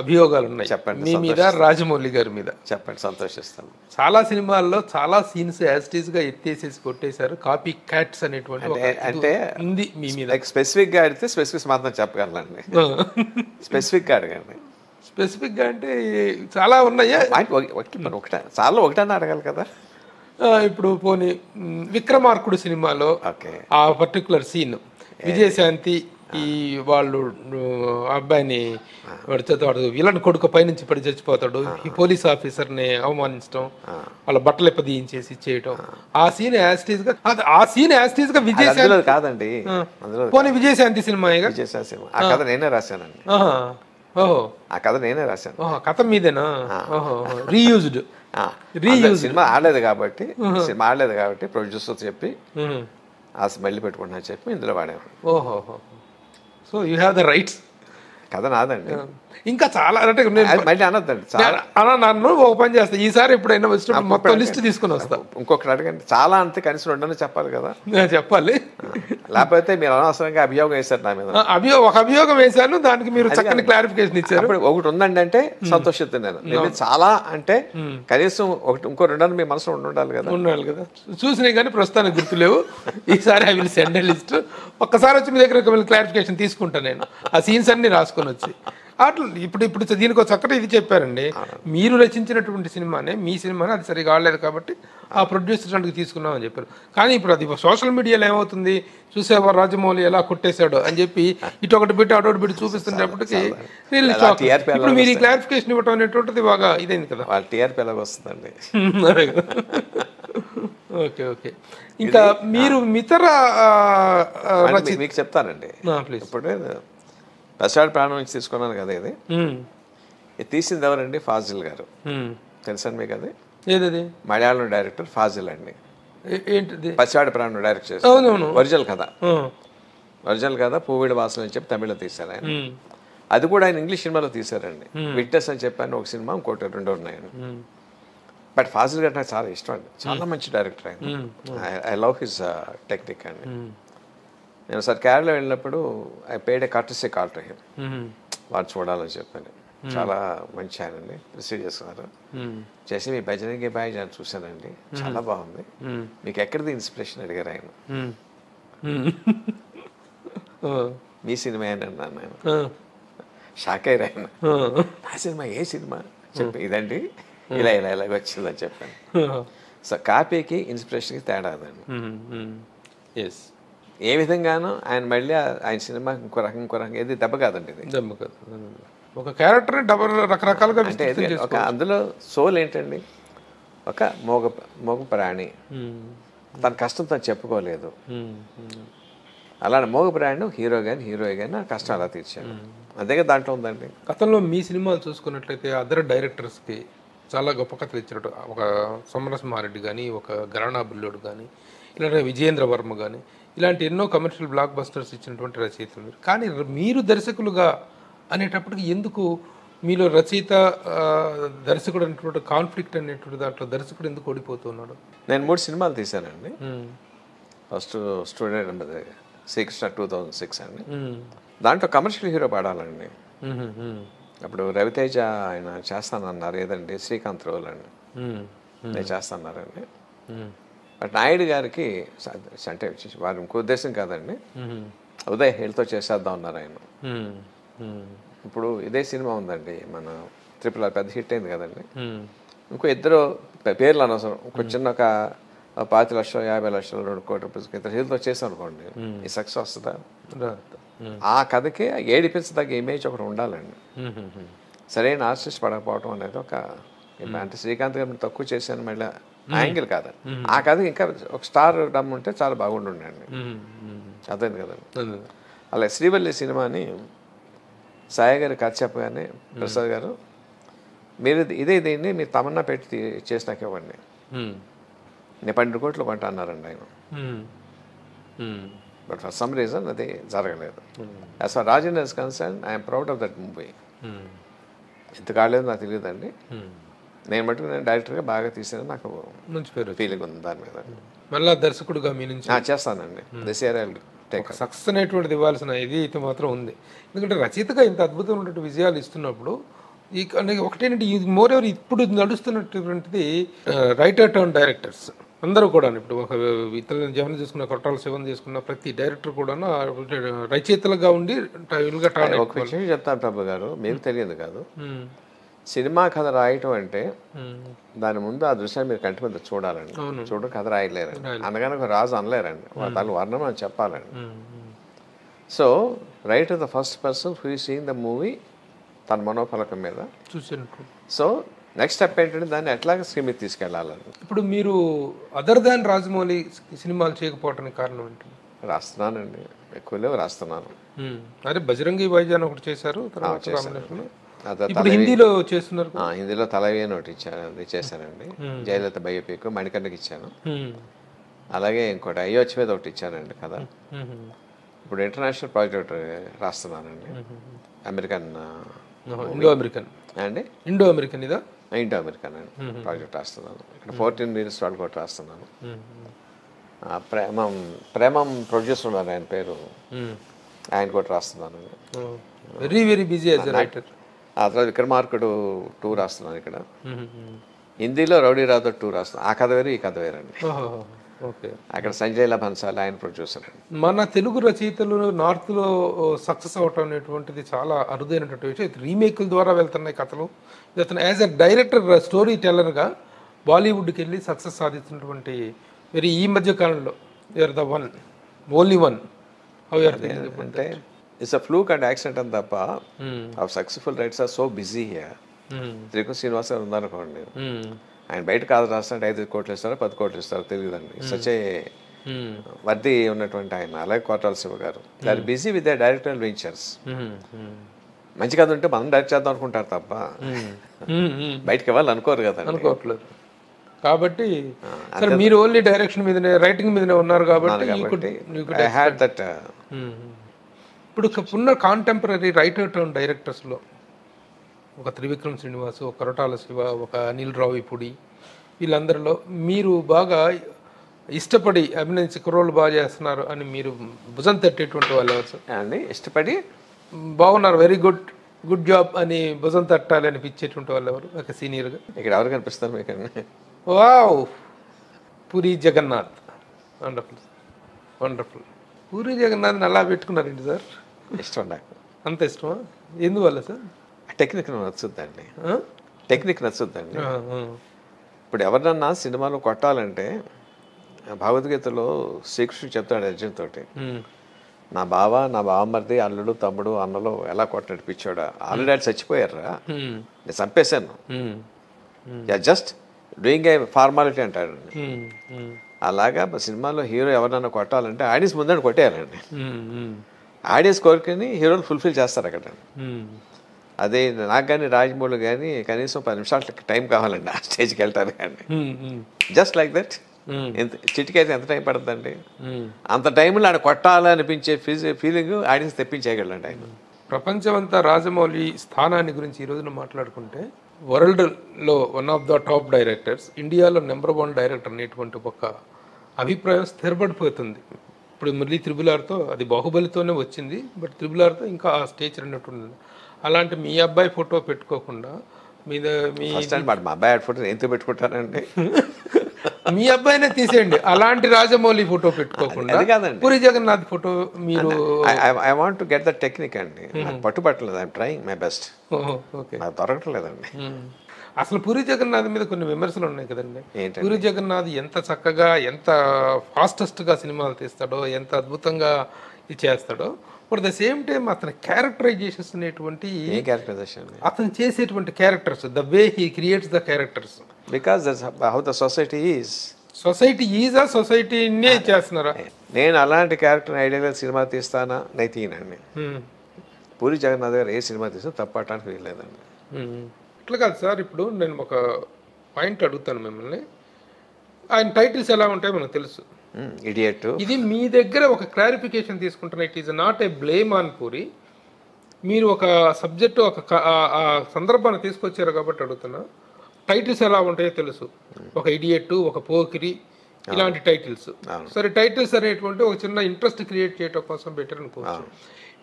అభియోగాలు ఉన్నాయి చెప్పండి, మీ మీద, రాజమౌళి గారి మీద. చెప్పండి, సంతోషిస్తాను. చాలా సినిమాల్లో చాలా సీన్స్ యాస్టీస్ గా ఎత్తేసేసి కొట్టేశారు. కాపీ క్యాట్స్ అనేటువంటి అంటే ఉంది మీ మీద. స్పెసిఫిక్ గా అడిగితే స్పెసిఫిక్ మాత్రం చెప్పగలండి. స్పెసిఫిక్ గా అడగండి. స్పెసిఫిక్ గా అంటే చాలా ఉన్నాయా? ఒకటే చాలా ఒకటన్నా అడగాలి కదా. ఇప్పుడు పోనీ విక్రమార్కుడు సినిమాలో ఆ పర్టికులర్ సీన్, విజయశాంతి ఈ వాళ్ళు అబ్బాయిని వాడు విలన్ కొడుకు పైనుంచి పడి చచ్చిపోతాడు, ఈ పోలీస్ ఆఫీసర్ని అవమానించడం, వాళ్ళ బట్టలు ఎప్పదీయించేసి ఇచ్చేయటం, ఆ సీన్ యాస్టీస్ గా విజయశాంతి కాదండి. పోనీ విజయశాంతి సినిమా ఆ కథ నేనే రాశానండి. ఓహో, ఆ కథ నేనే రాశాను. కథ మీదేనా? రీయూజ్డ్ సినిమా ఆడలేదు కాబట్టి ప్రొడ్యూసర్ చెప్పి ఆ స్మెల్ పెట్టుకుంటున్నా చెప్పి ఇందులో వాడాను. ఓహో, so you have the rights. కథ నాదండి. ఇంకా చాలా అంటే మళ్ళీ అనొద్దండి. నన్ను ఒక పని చేస్తా, ఈసారి ఎప్పుడైనా వచ్చినప్పుడు మొత్తం లిస్ట్ తీసుకుని వస్తా. ఇంకొకటి అడగండి, చాలా అంతే కనీసం రెండని చెప్పాలి కదా. చెప్పాలి, లేకపోతే మీరు అనవసరంగా అభియోగం వేశారు నా మీద. ఒక అభియోగం వేశాను, దానికి మీరు చక్కని క్లారిఫికేషన్ ఇచ్చారు. ఒకటి ఉందండి అంటే సంతోషిస్తున్నాను. నేను చాలా అంటే కనీసం ఒకటి ఇంకో రెండని మీ మనసులో ఉండాలి కదా. చూసినాయి కానీ ప్రస్తుతానికి గుర్తులేవు. ఈసారి I will send a list. ఒక్కసారి వచ్చి మీ దగ్గర క్లారిఫికేషన్ తీసుకుంటాను నేను, ఆ సీన్స్ అన్ని రాసుకొని వచ్చి. అట్లా ఇప్పుడు దీనికి ఒక చక్కటి ఇది చెప్పారండి, మీరు రచించినటువంటి సినిమానే మీ సినిమానే, అది సరిగా ఆడలేదు కాబట్టి ఆ ప్రొడ్యూసర్ తీసుకున్నామని చెప్పారు. కానీ ఇప్పుడు అది సోషల్ మీడియాలో ఏమవుతుంది, చూసేవా రాజమౌళి ఎలా కొట్టేశాడో అని చెప్పి ఇటు ఒకటి పెట్టి అటు ఒకటి పెట్టి చూపిస్తున్నప్పటికీ ఇప్పుడు మీరు ఈ క్లారిఫికేషన్ ఇవ్వటం అనేటువంటిది బాగా ఇదైంది కదా. టీఆర్పీ ఎలాగ వస్తుందండి. ఓకే. ఇంకా మీరు ఇతర మీకు చెప్తానండి. ఇప్పుడు పసివాడి ప్రాణం నుంచి తీసుకున్నాను కదా. ఇది తీసింది ఎవరండి? ఫాజిల్ గారు. తెలుసండి మీకు? అది ఏదది? మలయాళం డైరెక్టర్ ఫాజిల్ అండి. ఏంటిది? పసివాడి ప్రాణం డైరెక్ట్ చేశారు. ఒరిజినల్ కథ పూవిడి వాసన అని చెప్పి తమిళలో తీశారు ఆయన. అది కూడా ఆయన ఇంగ్లీష్ సినిమాలో తీశారండి. విట్నెస్ అని చెప్పాను ఒక సినిమా, ఇంకోటి రెండు ఉన్నాయండి. బట్ ఫాజిల్ గారు నాకు చాలా ఇష్టం అండి, చాలా మంచి డైరెక్టర్ ఆయన. ఐ లవ్ హిస్ టెక్నిక్ అండి. నేను సార్ కేరళ వెళ్ళినప్పుడు I paid A courtesy call to him, వాడు చూడాలని చెప్పాను. చాలా మంచి ఆయన అండి, రిసీవ్ చేసుకున్నారు. చేసి మీ భజనకి బాయ్ నేను చూశానండి, చాలా బాగుంది, మీకు ఎక్కడిది ఇన్స్పిరేషన్ అడిగారు ఆయన. మీ సినిమా అని అన్నాను నేను. షాక్ అయ్యారు ఆయన. నా సినిమా? ఏ సినిమా చెప్పి, ఇదండి ఇలా వచ్చిందని చెప్పాను. సో కాపీకి ఇన్స్పిరేషన్కి తేడా అదండి. ఏ విధంగానూ ఆయన మళ్ళీ ఆయన సినిమా ఇంకో రకం ఏది దెబ్బ కాదండి. ఇది దెబ్బ కాదు, ఒక క్యారెక్టర్ రకరకాలుగా అంటే ఒక అందులో సోల్ ఏంటండి, ఒక మోగ ప్రాణి, తన కష్టం తను చెప్పుకోలేదు. అలానే మోగ ప్రాణి హీరో కానీ కష్టం అలా తీర్చాడు. అదే దాంట్లో ఉందండి. గతంలో మీ సినిమాలు చూసుకున్నట్లయితే అదర్ డైరెక్టర్స్కి చాలా గొప్ప కథలు ఇచ్చినట్టు, ఒక సమరసింహారెడ్డి కానీ, ఒక గరాణా బుల్లోడు కానీ, ఇలాంటి విజయేంద్ర వర్మ కానీ, ఇలాంటి ఎన్నో కమర్షియల్ బ్లాక్ బస్టర్స్ ఇచ్చినటువంటి రచయితలు. కానీ మీరు దర్శకులుగా అనేటప్పటికి ఎందుకు మీలో రచయిత దర్శకుడు అనేటువంటి కాన్ఫ్లిక్ట్ అనేటువంటి దాంట్లో దర్శకుడు ఎందుకు ఓడిపోతున్నాడు? నేను 3 సినిమాలు తీశానండి. ఫస్ట్ స్టూడెంట్ శ్రీకృష్ణ 2006 అండి. దాంట్లో కమర్షియల్ హీరో పాడాలండి. అప్పుడు రవితేజ ఆయన చేస్తానన్నారు, ఏదండి శ్రీకాంత్ రోల్ అండి, నేను చేస్తాన్నారండి. బట్ నాయుడు గారికి అంటే వారి ఇంకో ఉద్దేశం కాదండి, ఉదయ్ హేల్తో చేసేద్దాం అన్నారు ఆయన. ఇప్పుడు ఇదే సినిమా ఉందండి, మన RRR పెద్ద హిట్ అయింది కదండి. ఇంకో ఇద్దరు పేర్లు అనవసరం, ఇంకో చిన్న ఒక 5 లక్షలు 50 లక్షలు 2 కోట్ల రూపాయలకి ఇద్దరు హీరోతో చేసాం అనుకోండి, ఈ సక్సెస్ వస్తుందా? ఆ కథకి ఏడిపించదగ్గ ఇమేజ్ ఒకటి ఉండాలండి. సరైన ఆర్టిస్ట్ పడకపోవడం అనేది ఒక, అంటే శ్రీకాంత్ గారిని తక్కువ చేశాను మళ్ళీ యాంగిల్ కాదు. ఆ కథ ఇంకా ఒక స్టార్ డమ్ ఉంటే చాలా బాగుంటుండండి. అర్థమైంది కదండి. అలా శ్రీవల్లి సినిమాని సాయి గారి కథ చెప్పగానే ప్రసాద్ గారు, మీరు దీన్ని మీరు తమన్నా పెట్టి చేసినాక ఇవ్వండి, నేను 12 కోట్లు కొంటా అన్నారండి ఆయన. బట్ ఫర్ సమ్ రీజన్ అది జరగలేదు. As for Rajendra is concern, I'm proud of that movie. ఎంత కాలేదు నాకు తెలియదండి. నేను మటుకు నేను డైరెక్టర్గా బాగా తీసాను, నాకు మంచి పేరు ఫీలింగ్ ఉంది దాని మీద. మళ్ళీ దర్శకుడుగా మీ నుంచి చేస్తానండి. This year I will take success అనేటువంటిది ఇవ్వాల్సిన ఇది అయితే మాత్రం ఉంది. ఎందుకంటే రచయితగా ఇంత అద్భుతమైనటువంటి విజయాలు ఇస్తున్నప్పుడు ఒకటేంటి ఇది మోర్ ఎవర్ ఇప్పుడు నడుస్తున్నటువంటిది రైటర్ టర్న్ డైరెక్టర్స్ అందరూ కూడా ఇప్పుడు ఒక ఇతరులను జవన చేసుకున్న కొట్టాల శివన్ చేసుకున్న ప్రతి డైరెక్టర్ కూడా రచయితలుగా ఉండి ఒక విషయం చెప్తాను ప్రభు గారు, మీకు తెలియదు కాదు. సినిమా కథ రాయటం అంటే దాని ముందు ఆ దృశ్యాన్ని మీరు కంటి మీద చూడాలండి. చూడ కథ రాయలేరండి, అనగానే ఒక రాజు అనలేరండి, వాళ్ళ వర్ణం అని చెప్పాలండి. So writer the first person who is seeing the movie తన మనోఫలకం మీద చూసినట్టు. సో నెక్స్ట్ స్టెప్ ఏంటంటే దాన్ని ఎట్లాగ స్క్రీన్ మీద తీసుకెళ్ళాలని. ఇప్పుడు మీరు అదర్ దాన్ రాజమౌళి సినిమాలు చేయకపోవటానికి కారణం ఏంటి? రాస్తున్నానండి, ఎక్కువ రాస్తున్నాను. అదే బజరంగి భాయిజాన్ ఒకటి చేశారు, ఇప్పుడు హిందీలో చేస్తున్నారు. హిందీలో తలవే ఒకటి చేశానండి, జయలలిత బయోపిక్ మణికంఠకి ఇచ్చాను. అలాగే ఇంకోటి అయోధ్య మీద ఒకటి ఇచ్చానండి కదా. ఇప్పుడు ఇంటర్నేషనల్ ప్రాజెక్ట్ రాస్తున్నానండి, అమెరికన్ ఇండో అమెరికన్ అండి, ఇండో అమెరికన్ ఇదా ఇండో అమెరికన్ అండి ప్రాజెక్ట్ రాస్తున్నాను. ఇక్కడ 14 Minutes వాళ్ళు కూడా రాస్తున్నాను. ప్రేమం ప్రొడ్యూసర్ ఉన్నారు, ఆయన పేరు, ఆయన కూడా రాస్తున్నాను. Very very busy as a writer. ఆ తర్వాత విక్రమార్కుడు 2 రాస్తున్నాను ఇక్కడ. హిందీలో రౌడీ రాథోడ్ 2 రాస్తున్నాను. ఆ కథ వేరు ఈ కథ వేరండి. అక్కడ సంజయ్ లభన్సాల్ ఆయన ప్రొడ్యూసర్ అండి. మన తెలుగు రచయితలు నార్త్లో సక్సెస్ అవటం అనేటువంటిది చాలా అరుదైనటువంటి విషయం. రీమేక్ల ద్వారా వెళ్తున్నాయి కథలు. ఇతను యాజ్ ఎ డైరెక్టర్ స్టోరీ టెల్లర్గా బాలీవుడ్కి వెళ్ళి సక్సెస్ సాధిస్తున్నటువంటి వెరీ ఈ మధ్య కాలంలో you are the one, only one. అంటే it's a fluke and accident అని తప్ప ఆ successful writers are so busy here. త్రికూర్ శ్రీనివాస్ గారు ఉందనుకోండి, ఆయన బయట కాదు రాస్తుంటే 5 కోట్లు ఇస్తారో 10 కోట్లు ఇస్తారో తెలియదండి. సచే వర్ది ఉన్నటువంటి ఆయన. అలాగే Kotala Siva garu, they are busy with the directorial ventures. మంచి కథ ఉంటే మనం డైరెక్ట్ చేద్దాం అనుకుంటారు తప్ప బయటకి ఇవ్వాలి అనుకోరు కదా, అనుకోవట్లేదు. కాబట్టి మీరు ఓన్లీ డైరెక్షన్ మీదనే రైటింగ్ మీదనే ఉన్నారు కాబట్టి ఇప్పుడు ఉన్న కాంటెంపరీ రైటర్ టర్న్ డైరెక్టర్స్లో ఒక త్రివిక్రమ్ శ్రీనివాస్, ఒక కొరటాల శివ, ఒక అనిల్ రావిపూడి, వీళ్ళందరిలో మీరు బాగా ఇష్టపడి అభినందించి కుర్రోళ్ళు బాగా చేస్తున్నారు అని మీరు భుజం తట్టేటువంటి వాళ్ళు ఎవరు సార్ అండి? ఇష్టపడి బాగున్నారు, వెరీ గుడ్, గుడ్ జాబ్ అని భుజం తట్టాలి అనిపించేటువంటి వాళ్ళు ఎవరు ఒక సీనియర్గా? ఇక్కడ ఎవరు కనిపిస్తారు మీకు? Wow, Puri Jagannadh. Wonderful, wonderful. Puri జగన్నాథ్ని అలా పెట్టుకున్నారండి సార్? ఇష్టం నాకు. అంత ఇష్టమా? ఎందువల్ల సార్? టెక్నిక్ నచ్చుద్దండి, టెక్నిక్ నచ్చుద్దండి. ఇప్పుడు ఎవరినన్నా సినిమాలో కొట్టాలంటే భగవద్గీతలో శ్రీకృష్ణుడు చెప్తాడు అర్జున్ తోటి, నా బావ, నా బావమరిది, అల్లుడు, తమ్ముడు, అన్నలో ఎలా కొట్టాడు పిచ్చోడా, ఆల్రెడీ అది చచ్చిపోయారా, నేను చంపేశాను, జస్ట్ డూయింగ్ ఏ ఫార్మాలిటీ అంటాడు. అలాగా సినిమాలో హీరో ఎవరినన్నా కొట్టాలంటే ఆడియన్స్ ముందని కొట్టేయాలండి. ఆడియన్స్ కోరికని హీరోలు ఫుల్ఫిల్ చేస్తారు అక్కడ. అదే నాకు కానీ రాజమౌళి కానీ కనీసం 10 నిమిషాలు టైం కావాలండి ఆ స్టేజ్కి వెళ్తాను కానీ. Just like that. చిటికైతే ఎంత టైం పడుతుందండి? అంత టైంలో ఆయన కొట్టాలనిపించే ఫీలింగ్ ఆడియన్స్ తెప్పించేయగలండి ఆయన. ప్రపంచమంతా రాజమౌళి స్థానాన్ని గురించి ఈ రోజున మాట్లాడుకుంటే వరల్డ్లో one of the top directors, ఇండియాలో నెంబర్ 1 డైరెక్టర్ అనేటువంటి ఒక అభిప్రాయం స్థిరపడిపోతుంది. ఇప్పుడు మళ్ళీ త్రిబుల్-ఆర్తో, అది బాహుబలితోనే వచ్చింది, బట్ త్రిబుల్-ఆర్తో ఇంకా ఆ స్టేజ్ అన్నట్టుంది. అలాంటి మీ అబ్బాయి ఫోటో పెట్టుకోకుండా మీ మా అబ్బాయి ఫోటో ఎంత పెట్టుకుంటానండి? మీ అబ్బాయినే తీసేయండి. అలాంటి రాజమౌళి ఫోటో పెట్టుకోకుండా పూరి జగన్నాథ్ ఫోటో మీరు. I want to get the technique అండి. పట్టుబట్టలేదు, ఐఎమ్ ట్రైయింగ్ మై బెస్ట్. నాకు దొరకట్లేదండి. అసలు పూరి జగన్నాథ్ మీద కొన్ని విమర్శలు ఉన్నాయి కదండి. పూరి జగన్నాథ్ ఎంత చక్కగా, ఎంత ఫాస్టెస్ట్గా సినిమాలు తీస్తాడో, ఎంత అద్భుతంగా ఇది చేస్తాడో, ఫర్ ద సేమ్ టైం అతని క్యారెక్టరైజేషన్స్ అనేటువంటి, అతను చేసేటువంటి characters, the way he creates the characters, because that's how the society is. Society ఈజా, సొసైటీనే చేస్తున్నారా? నేను అలాంటి క్యారెక్టర్ ఐడియాగా సినిమా తీస్తానా? నేను తీయనండి. పూరి జగన్నాథ్ గారు ఏ సినిమా తీసినా తప్పటానికి వీల్లేదండి. ఇట్లా కాదు సార్. ఇప్పుడు నేను ఒక పాయింట్ అడుగుతాను మిమ్మల్ని. ఆయన టైటిల్స్ ఎలా ఉంటాయో మనకు తెలుసు. ఇడియట్. ఇది మీ దగ్గర ఒక క్లారిఫికేషన్ తీసుకుంటున్నా. It is not a blame on puri. మీరు ఒక సబ్జెక్టు, ఒక సందర్భాన్ని తీసుకొచ్చారు కాబట్టి అడుగుతున్నా. టైటిల్స్ ఎలా ఉంటాయో తెలుసు. ఒక ఇడియట్, ఒక పోకిరి, ఇలాంటి టైటిల్స్. సరే, టైటిల్స్ అనేటువంటి ఒక చిన్న ఇంట్రెస్ట్ క్రియేట్ చేయడం కోసం బెటర్ అనుకోవచ్చు.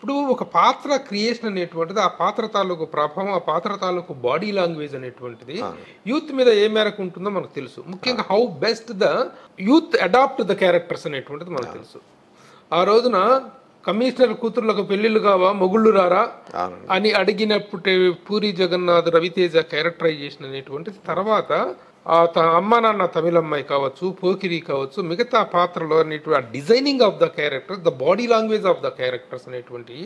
ఇప్పుడు ఒక పాత్ర క్రియేషన్ అనేటువంటిది ఆ పాత్ర తాలూకు ప్రభావం, ఆ పాత్ర తాలూకు బాడీ లాంగ్వేజ్ అనేటువంటిది యూత్ మీద ఏ మేరకు ఉంటుందో మనకు తెలుసు. ముఖ్యంగా how best the youth adopt the characters అనేటువంటిది మనకు తెలుసు. ఆ రోజున కమిషనర్ కూతుర్లకు పెళ్లిళ్ళు కావా మొగుళ్ళు రారా అని అడిగినప్పుడు పూరి జగన్నాథ్ రవితేజ క్యారెక్టరైజేషన్ అనేటువంటిది తర్వాత అమ్మ నాన్న తమిళమ్మాయి కావచ్చు, పోకిరి కావచ్చు, మిగతా పాత్రలో అనేటువంటి designing of the characters, the body language of the characters అనేటువంటి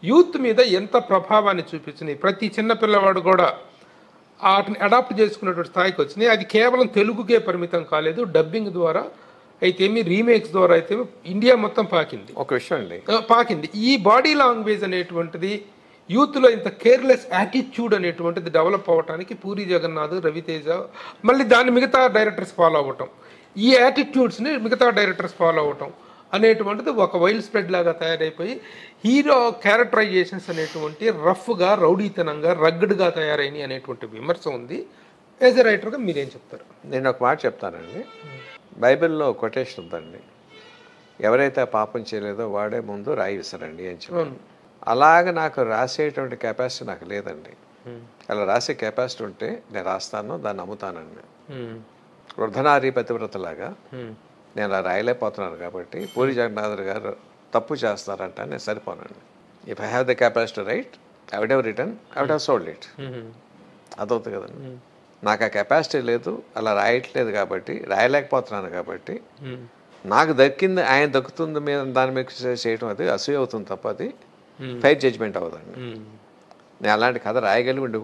యూత్ మీద ఎంత ప్రభావాన్ని చూపించినాయి. ప్రతి చిన్న పిల్లవాడు కూడా వాటిని అడాప్ట్ చేసుకునేటువంటి స్థాయికి వచ్చినాయి. అది కేవలం తెలుగుకే పరిమితం కాలేదు, డబ్బింగ్ ద్వారా అయితేమి, రీమేక్స్ ద్వారా అయితే ఇండియా మొత్తం పాకింది. ఒక విషయం అండి, పాకింది. ఈ బాడీ లాంగ్వేజ్ అనేటువంటిది యూత్లో ఇంత కేర్లెస్ యాటిట్యూడ్ అనేటువంటిది డెవలప్ అవ్వటానికి పూరి జగన్నాథ్, రవితేజ, మళ్ళీ దాన్ని మిగతా డైరెక్టర్స్ ఫాలో అవ్వటం, ఈ యాటిట్యూడ్స్ని మిగతా డైరెక్టర్స్ ఫాలో అవ్వటం అనేటువంటిది ఒక వైల్డ్ స్ప్రెడ్ లాగా తయారైపోయి హీరో క్యారెక్టరైజేషన్స్ అనేటువంటి రఫ్గా, రౌడీతనంగా, రగ్గడ్గా తయారైనవి అనేటువంటి విమర్శ ఉంది. యాజ్ ఎ రైటర్గా మీరేం చెప్తారు? నేను ఒక మాట చెప్తానండి. బైబిల్లో కొటేషన్ ఉందండి, ఎవరైతే పాపం చేయలేదో వాడే ముందు రాయి విసరండి అని చెప్పాను. అలాగ నాకు రాసేటువంటి కెపాసిటీ నాకు లేదండి. అలా రాసే కెపాసిటీ ఉంటే నేను రాస్తాను, దాన్ని అమ్ముతానండి. వృద్ధనారీ పతివ్రతలాగా నేను అలా రాయలేకపోతున్నాను కాబట్టి పూరి జగన్నాథ్ గారు తప్పు చేస్తారంట నేను సరిపోనండి. If I have the capacity right, I would have return, I would have sold it. అదవుతుంది కదండి. నాకు ఆ కెపాసిటీ లేదు, అలా రాయట్లేదు కాబట్టి, రాయలేకపోతున్నాను కాబట్టి, నాకు దక్కింది ఆయన దక్కుతుంది మీద దాని మీద చేయడం అది అసూయ అవుతుంది తప్ప అది ఫైర్ జడ్జ్మెంట్ అవ్వదండి. నేను అలాంటి కథ రాయగలిగి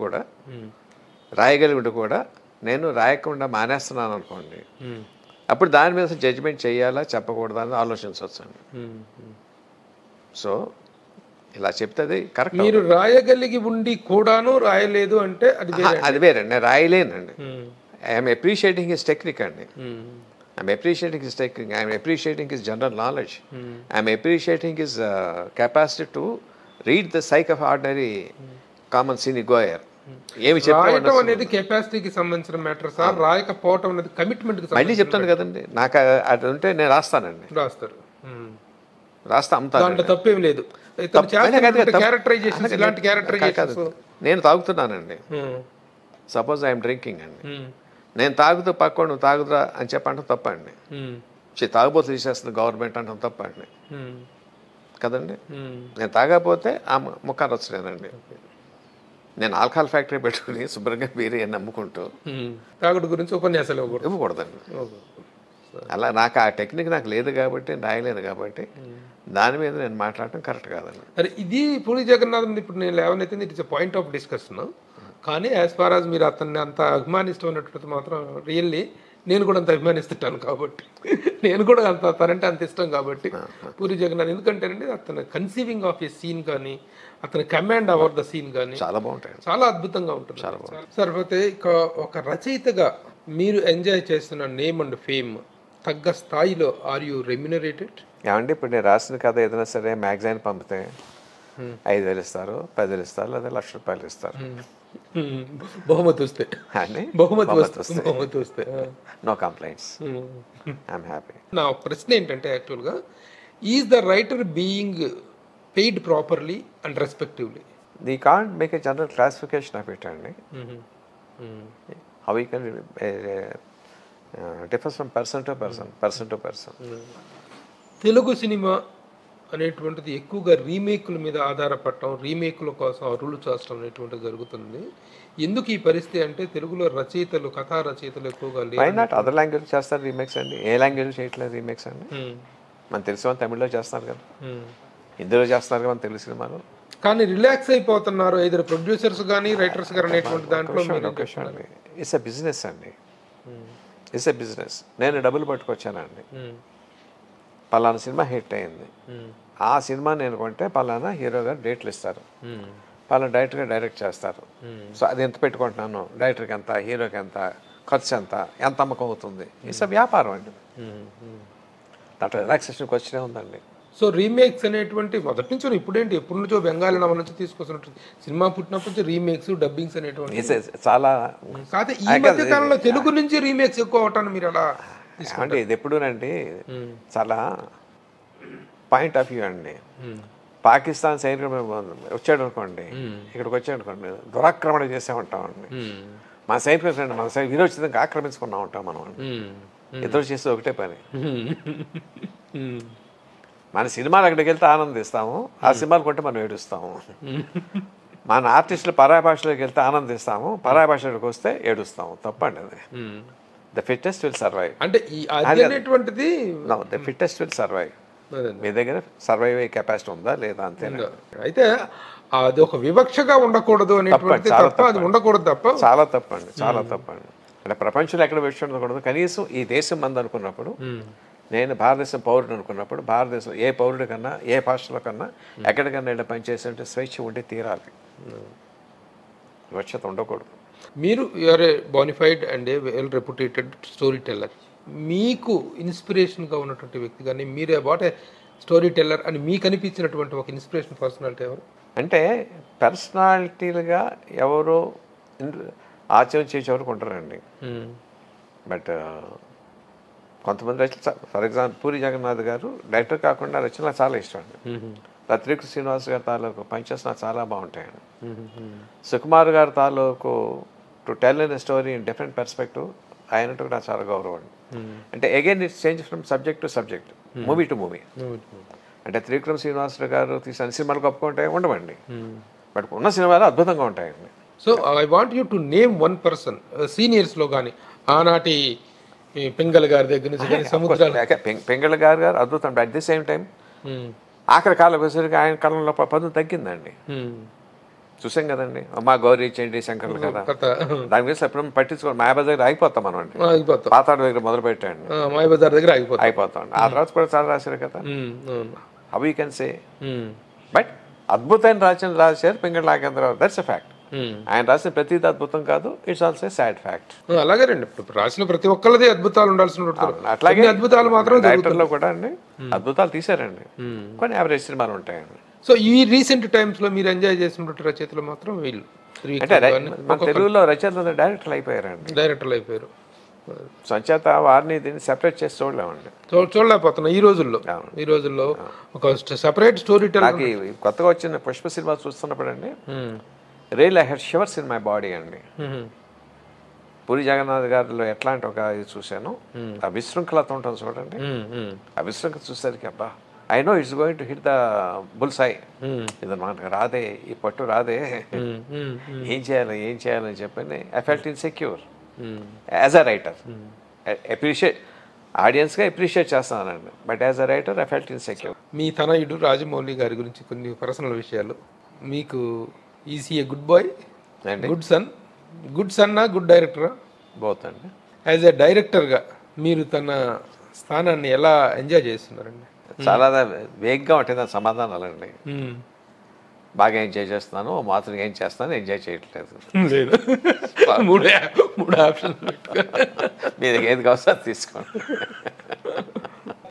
కూడా నేను రాయకుండా మానేస్తున్నాను అనుకోండి, అప్పుడు దాని మీద జడ్జ్మెంట్ చేయాలా చెప్పకూడదా అని ఆలోచించవచ్చండి. సో ఇలా చెప్తే అది కరెక్ట్. మీరు రాయగలిగి ఉండి కూడాను రాయలేదు అంటే అది వేరే. నేను రాయలేనండి. ఐఎమ్ అప్రిషియేటింగ్ హిస్ టెక్నిక్ అండి. I'm appreciating his technique. I'm appreciating his general knowledge. I'm appreciating his capacity to read the psyche of ordinary common cinegoer. ఏమి రాయటం అనేది కెపాసిటీకి సంబంధించిన మ్యాటర్ సార్. రాయకపోవటం అనేది కమిట్మెంట్. మళ్ళీ చెప్తాను కదండి, నాకు అది ఉంటే నేను రాస్తానండి. రాస్తా అమ్ముతాను, దాంట్లో తప్పేం లేదు. నేను తాగుతున్నానండి. సపోజ్ ఐఎమ్ డ్రింకింగ్ అండి, నేను తాగుతూ పక్క నువ్వు తాగుతురా అని చెప్పంటాం తప్పండి. తాగుబోతు తీసేస్తుంది గవర్నమెంట్ అంటాం తప్పండి కదండి. నేను తాగకపోతే ఆ ముఖాన్ని వచ్చలేనండి. నేను ఆల్కహాల్ ఫ్యాక్టరీ పెట్టుకుని శుభ్రంగా బీరీ అని నమ్ముకుంటూ తాగుడు గురించి ఉపన్యాసాలు ఇవ్వకూడదండి. అలా నాకు ఆ టెక్నిక్ నాకు లేదు కాబట్టి, రాయలేదు కాబట్టి దాని మీద నేను మాట్లాడటం కరెక్ట్ కాదండి. అరే ఇది పూరి జగన్నాథ్ ఇప్పుడు నేను లేవనైతే it is a point of discussion. కానీ యాజ్ ఫార్ యాజ్ మీరు అతన్ని అంత అభిమానిస్తున్నట్టు మాత్రం రియల్లీ నేను కూడా అంత అభిమానిస్తుంటాను కాబట్టి, నేను కూడా తనంటే అంత ఇష్టం కాబట్టి పూరి జగన్నాథ్. ఎందుకంటేనండి అతను కన్సీవింగ్ ఆఫ్ ఏ సీన్ కానీ, అతని కమాండ్ ఓవర్ ద సీన్ కానీ చాలా బాగుంటాయి, చాలా అద్భుతంగా ఉంటుంది. సార్ పోతే ఒక రచయితగా మీరు ఎంజాయ్ చేస్తున్న నేమ్ అండ్ ఫేమ్ తగ్గ స్థాయిలో ఆర్ యూ రెమ్యునరేటెడ్? ఏమండి ఇప్పుడు నేను రాసిన కథ ఏదైనా సరే మ్యాగజైన్ పంపితే 5,000 ఇస్తారు, 10,000 ఇస్తారు, లేదా ₹1,00,000 ఇస్తారు. బహుమతి వస్తే నో కంప్లైంట్స్, ఐఎమ్ హ్యాపీ. నా ప్రశ్న ఏంటంటే యాక్చువల్గా is the writer being paid properly and respectively? The can't make a general classification of it అండి. How you can differs from person to person. Telugu సినిమా అనేటువంటిది ఎక్కువగా రీమేక్ల మీద ఆధారపడటం, రీమేక్ల కోసం అరువులు చేస్తడం అనేటువంటిది జరుగుతుంది. ఎందుకు ఈ పరిస్థితి అంటే తెలుగులో రచయితలు, కథా రచయితలు ఎక్కువగా లేదు. అదర్ లాంగ్వేజ్ చేస్తారు రీమేక్స్ అండి. ఏ లాంగ్వేజ్ చేయట్లేదు రీమేక్స్ అండి. మనం తెలిసిన తమిళ్లో చేస్తున్నారు కదా, హిందీలో చేస్తున్నారు కదా మన తెలుగు సినిమాలో. కానీ రిలాక్స్ అయిపోతున్నారు ఇద్దరు ప్రొడ్యూసర్స్ కానీ రైటర్స్ కానీ అనేటువంటి దాంట్లో. ఇట్స్ ఎ బిజినెస్ అండి, ఇట్స్ ఎ బిజినెస్. నేను డబ్బులు పట్టుకొచ్చానండి, పలానా సినిమా హిట్ అయింది, ఆ సినిమా నేను కొంటే పలానా హీరో గారు డేట్లు ఇస్తారు, పలానా డైరెక్టర్గా డైరెక్ట్ చేస్తారు. సో అది ఎంత పెట్టుకుంటున్నాను, డైరెక్టర్కి ఎంత, హీరోకి ఎంత, ఖర్చు ఎంత అమ్మకం అవుతుంది. ఇట్స్ అ వ్యాపారం అండి. దాంట్లో రిలాక్సేషన్కి వచ్చినే ఉందండి. సో రీమేక్స్ అనేటువంటి మొదటి నుంచి ఇప్పుడేంటి ఎప్పటి నుంచో బెంగాలీ నవల నుంచి తీసుకొస్తున్నట్టు సినిమా పుట్టినప్పటి నుంచి రీమేక్స్, డబ్బింగ్స్ అనేటువంటి చాలా. కాకపోతే ఈ మధ్య కాలంలో తెలుగు నుంచి రీమేక్స్ ఎక్కువ అవటాన్ని మీరు అలా అంటే ఇది ఎప్పుడునండి చాలా పాయింట్ ఆఫ్ వ్యూ అండి. పాకిస్తాన్ సైనికుడు వచ్చాడు అనుకోండి, ఇక్కడికి వచ్చాడు అనుకోండి, దురాక్రమణ చేసే ఉంటామండి. మన సైనికులు మన విరోచితంగా ఆక్రమించుకున్నా ఉంటాం మనం. ఇద్దరు చేస్తే ఒకటే పని. మన సినిమాలు అక్కడికి వెళ్తే ఆనందిస్తాము, ఆ సినిమాలు కొంటే మనం ఏడుస్తాము. మన ఆర్టిస్టులు పరాయి భాషలోకి వెళ్తే ఆనందిస్తాము, పరాయి భాషలోకి వస్తే ఏడుస్తాము. తప్పండి అది. The fittest will survive. అంటే ద ఫిట్టెస్ట్ విల్ సర్వైవ్. మీ దగ్గర సర్వైవ్ అయ్యే కెపాసిటీ ఉందా లేదా, అంతేనా? అయితే అది ఒక వివక్షగా ఉండకూడదు అనేటువంటి తప్ప, అది ఉండకూడదు తప్ప. చాలా తప్పండి, చాలా తప్పండి. అంటే ప్రపంచంలో ఎక్కడ విషయం ఉండకూడదు. కనీసం ఈ దేశం మంది అనుకున్నప్పుడు, నేను భారతదేశం పౌరుడు అనుకున్నప్పుడు, భారతదేశం ఏ పౌరుడి కన్నా ఏ భాషలో కన్నా ఎక్కడికన్నా ఇలా పనిచేసే స్వేచ్ఛ ఉండి తీరాలి. వివక్షత ఉండకూడదు. మీరు you're a bonafide and a well reputated storyteller. మీకు ఇన్స్పిరేషన్గా ఉన్నటువంటి వ్యక్తి కానీ, మీరు అబౌట్ ఏ స్టోరీ టెల్లర్ అని మీకు అనిపించినటువంటి ఒక ఇన్స్పిరేషన్ పర్సనాలిటీ ఎవరు? అంటే పర్సనాలిటీలుగా ఎవరో ఆచరణ చేసే వరకు ఉంటారండి. బట్ కొంతమంది రచన, ఫర్ ఎగ్జాంపుల్ పూరి జగన్నాథ్ గారు డైరెక్టర్ కాకుండా రచనలు చాలా ఇష్టం అండి. త్రివిక్రమ శ్రీనివాస్ గారి తాలూకు పంచెస్ నాకు చాలా బాగుంటాయండి. సుకుమార్ గారి తాలూకు to tell in story in different perspective ఆయనట్టు నాకు చాలా గౌరవం. అంటే again it's change from subject to subject, movie to movie. అంటే త్రివిక్రమ శ్రీనివాస్ గారు తీసిన సినిమాలు గొప్పగా ఉండవండి, బట్ ఉన్న సినిమాలు అద్భుతంగా ఉంటాయండి. So I want you to name one person సీనియర్స్లో కానీ, ఆనాటి పింగళ గారి దగ్గర నుంచి సముద్రాలు. పింగళ గారు అద్భుతం. అట్ ది సేమ్ టైం ఆఖరి కాలం వచ్చేసరికి ఆయన కాలంలో పదును తగ్గిందండి. చూసాం కదండి, అమ్మా గౌరీ చండి శంకర్లు కదా, దాని గురించి ఎప్పుడు పట్టించుకోండి. మాయాబజార్ దగ్గర ఆగిపోతాం మనం అండి, పాతాడు దగ్గర మొదలు పెట్టండి, మాయాబజార్ దగ్గర అయిపోతాం. ఆ తర్వాత కూడా చాలా రాశారు కదా, how you can say. But అద్భుతమైన రచన రాశారు Pingala Nagendrarao, that's a fact. ఆయన రాసిన ప్రతిదీ అద్భుతం కాదు, ఇట్స్ ఆల్సో సాడ్ ఫ్యాక్ట్. అలాగే రండి, రాసిన ప్రతి ఒక్కరిది అద్భుతాలు ఉండాల్సిన, అట్లాగే అద్భుతాలు మాత్రం డైరెక్టర్లో కూడా అండి అద్భుతాలు తీశారండి, కొన్ని యావరేజ్ సినిమాలు ఉంటాయండి. సో ఈ రీసెంట్ టైమ్స్ లో మీరు ఎంజాయ్ చేసినటువంటి రచయితలు మాత్రం వీళ్ళు. అంటే మన తెలుగులో రచయితలు డైరెక్టర్లు అయిపోయారండి, డైరెక్టర్లు అయిపోయారు. సంచేత వారిని దీన్ని సెపరేట్ చేసి చూడలేమండి, చూడలేకపోతున్నాం ఈ రోజుల్లో. ఈ రోజుల్లో ఒక సెపరేట్ స్టోరీ టెల్లర్. కొత్తగా వచ్చిన పుష్ప సినిమా చూస్తున్నప్పుడు అండి, real I had shivers in my body అండి. పూరి జగన్నాథ్ గారిలో ఎట్లాంటి ఒక ఇది చూశాను, ఆ విశృంఖలత ఉంటుంది చూడండి, ఆ విశృంఖల చూసేసరికి అబ్బా, I know it's going to hit the bull's eye, ఇది మనకు రాదే, ఈ పట్టు రాదే, ఏం చేయాలని చెప్పని I felt insecure as a writer. Appreciate ఆడియన్స్గా అప్రిషియేట్ చేస్తానండి, but as a writer I felt insecure. మీ తనయుడు రాజమౌళి గారి గురించి కొన్ని పర్సనల్ విషయాలు. మీకు is a good boy, good son, గుడ్ సన్నా, గుడ్ డైరెక్టరా? బోత్ అండి. యాజ్ ఎ డైరెక్టర్గా మీరు తన స్థానాన్ని ఎలా ఎంజాయ్ చేస్తున్నారండి? చాలా వేగ్గా ఉంటుంది ఆ సమాధానాలండి. బాగా ఎంజాయ్ చేస్తున్నాను, మాత్రం ఏం చేస్తాను ఎంజాయ్ చేయట్లేదు. మూడు ఆప్షన్ మీరు ఏది కావచ్చో అది తీసుకోండి.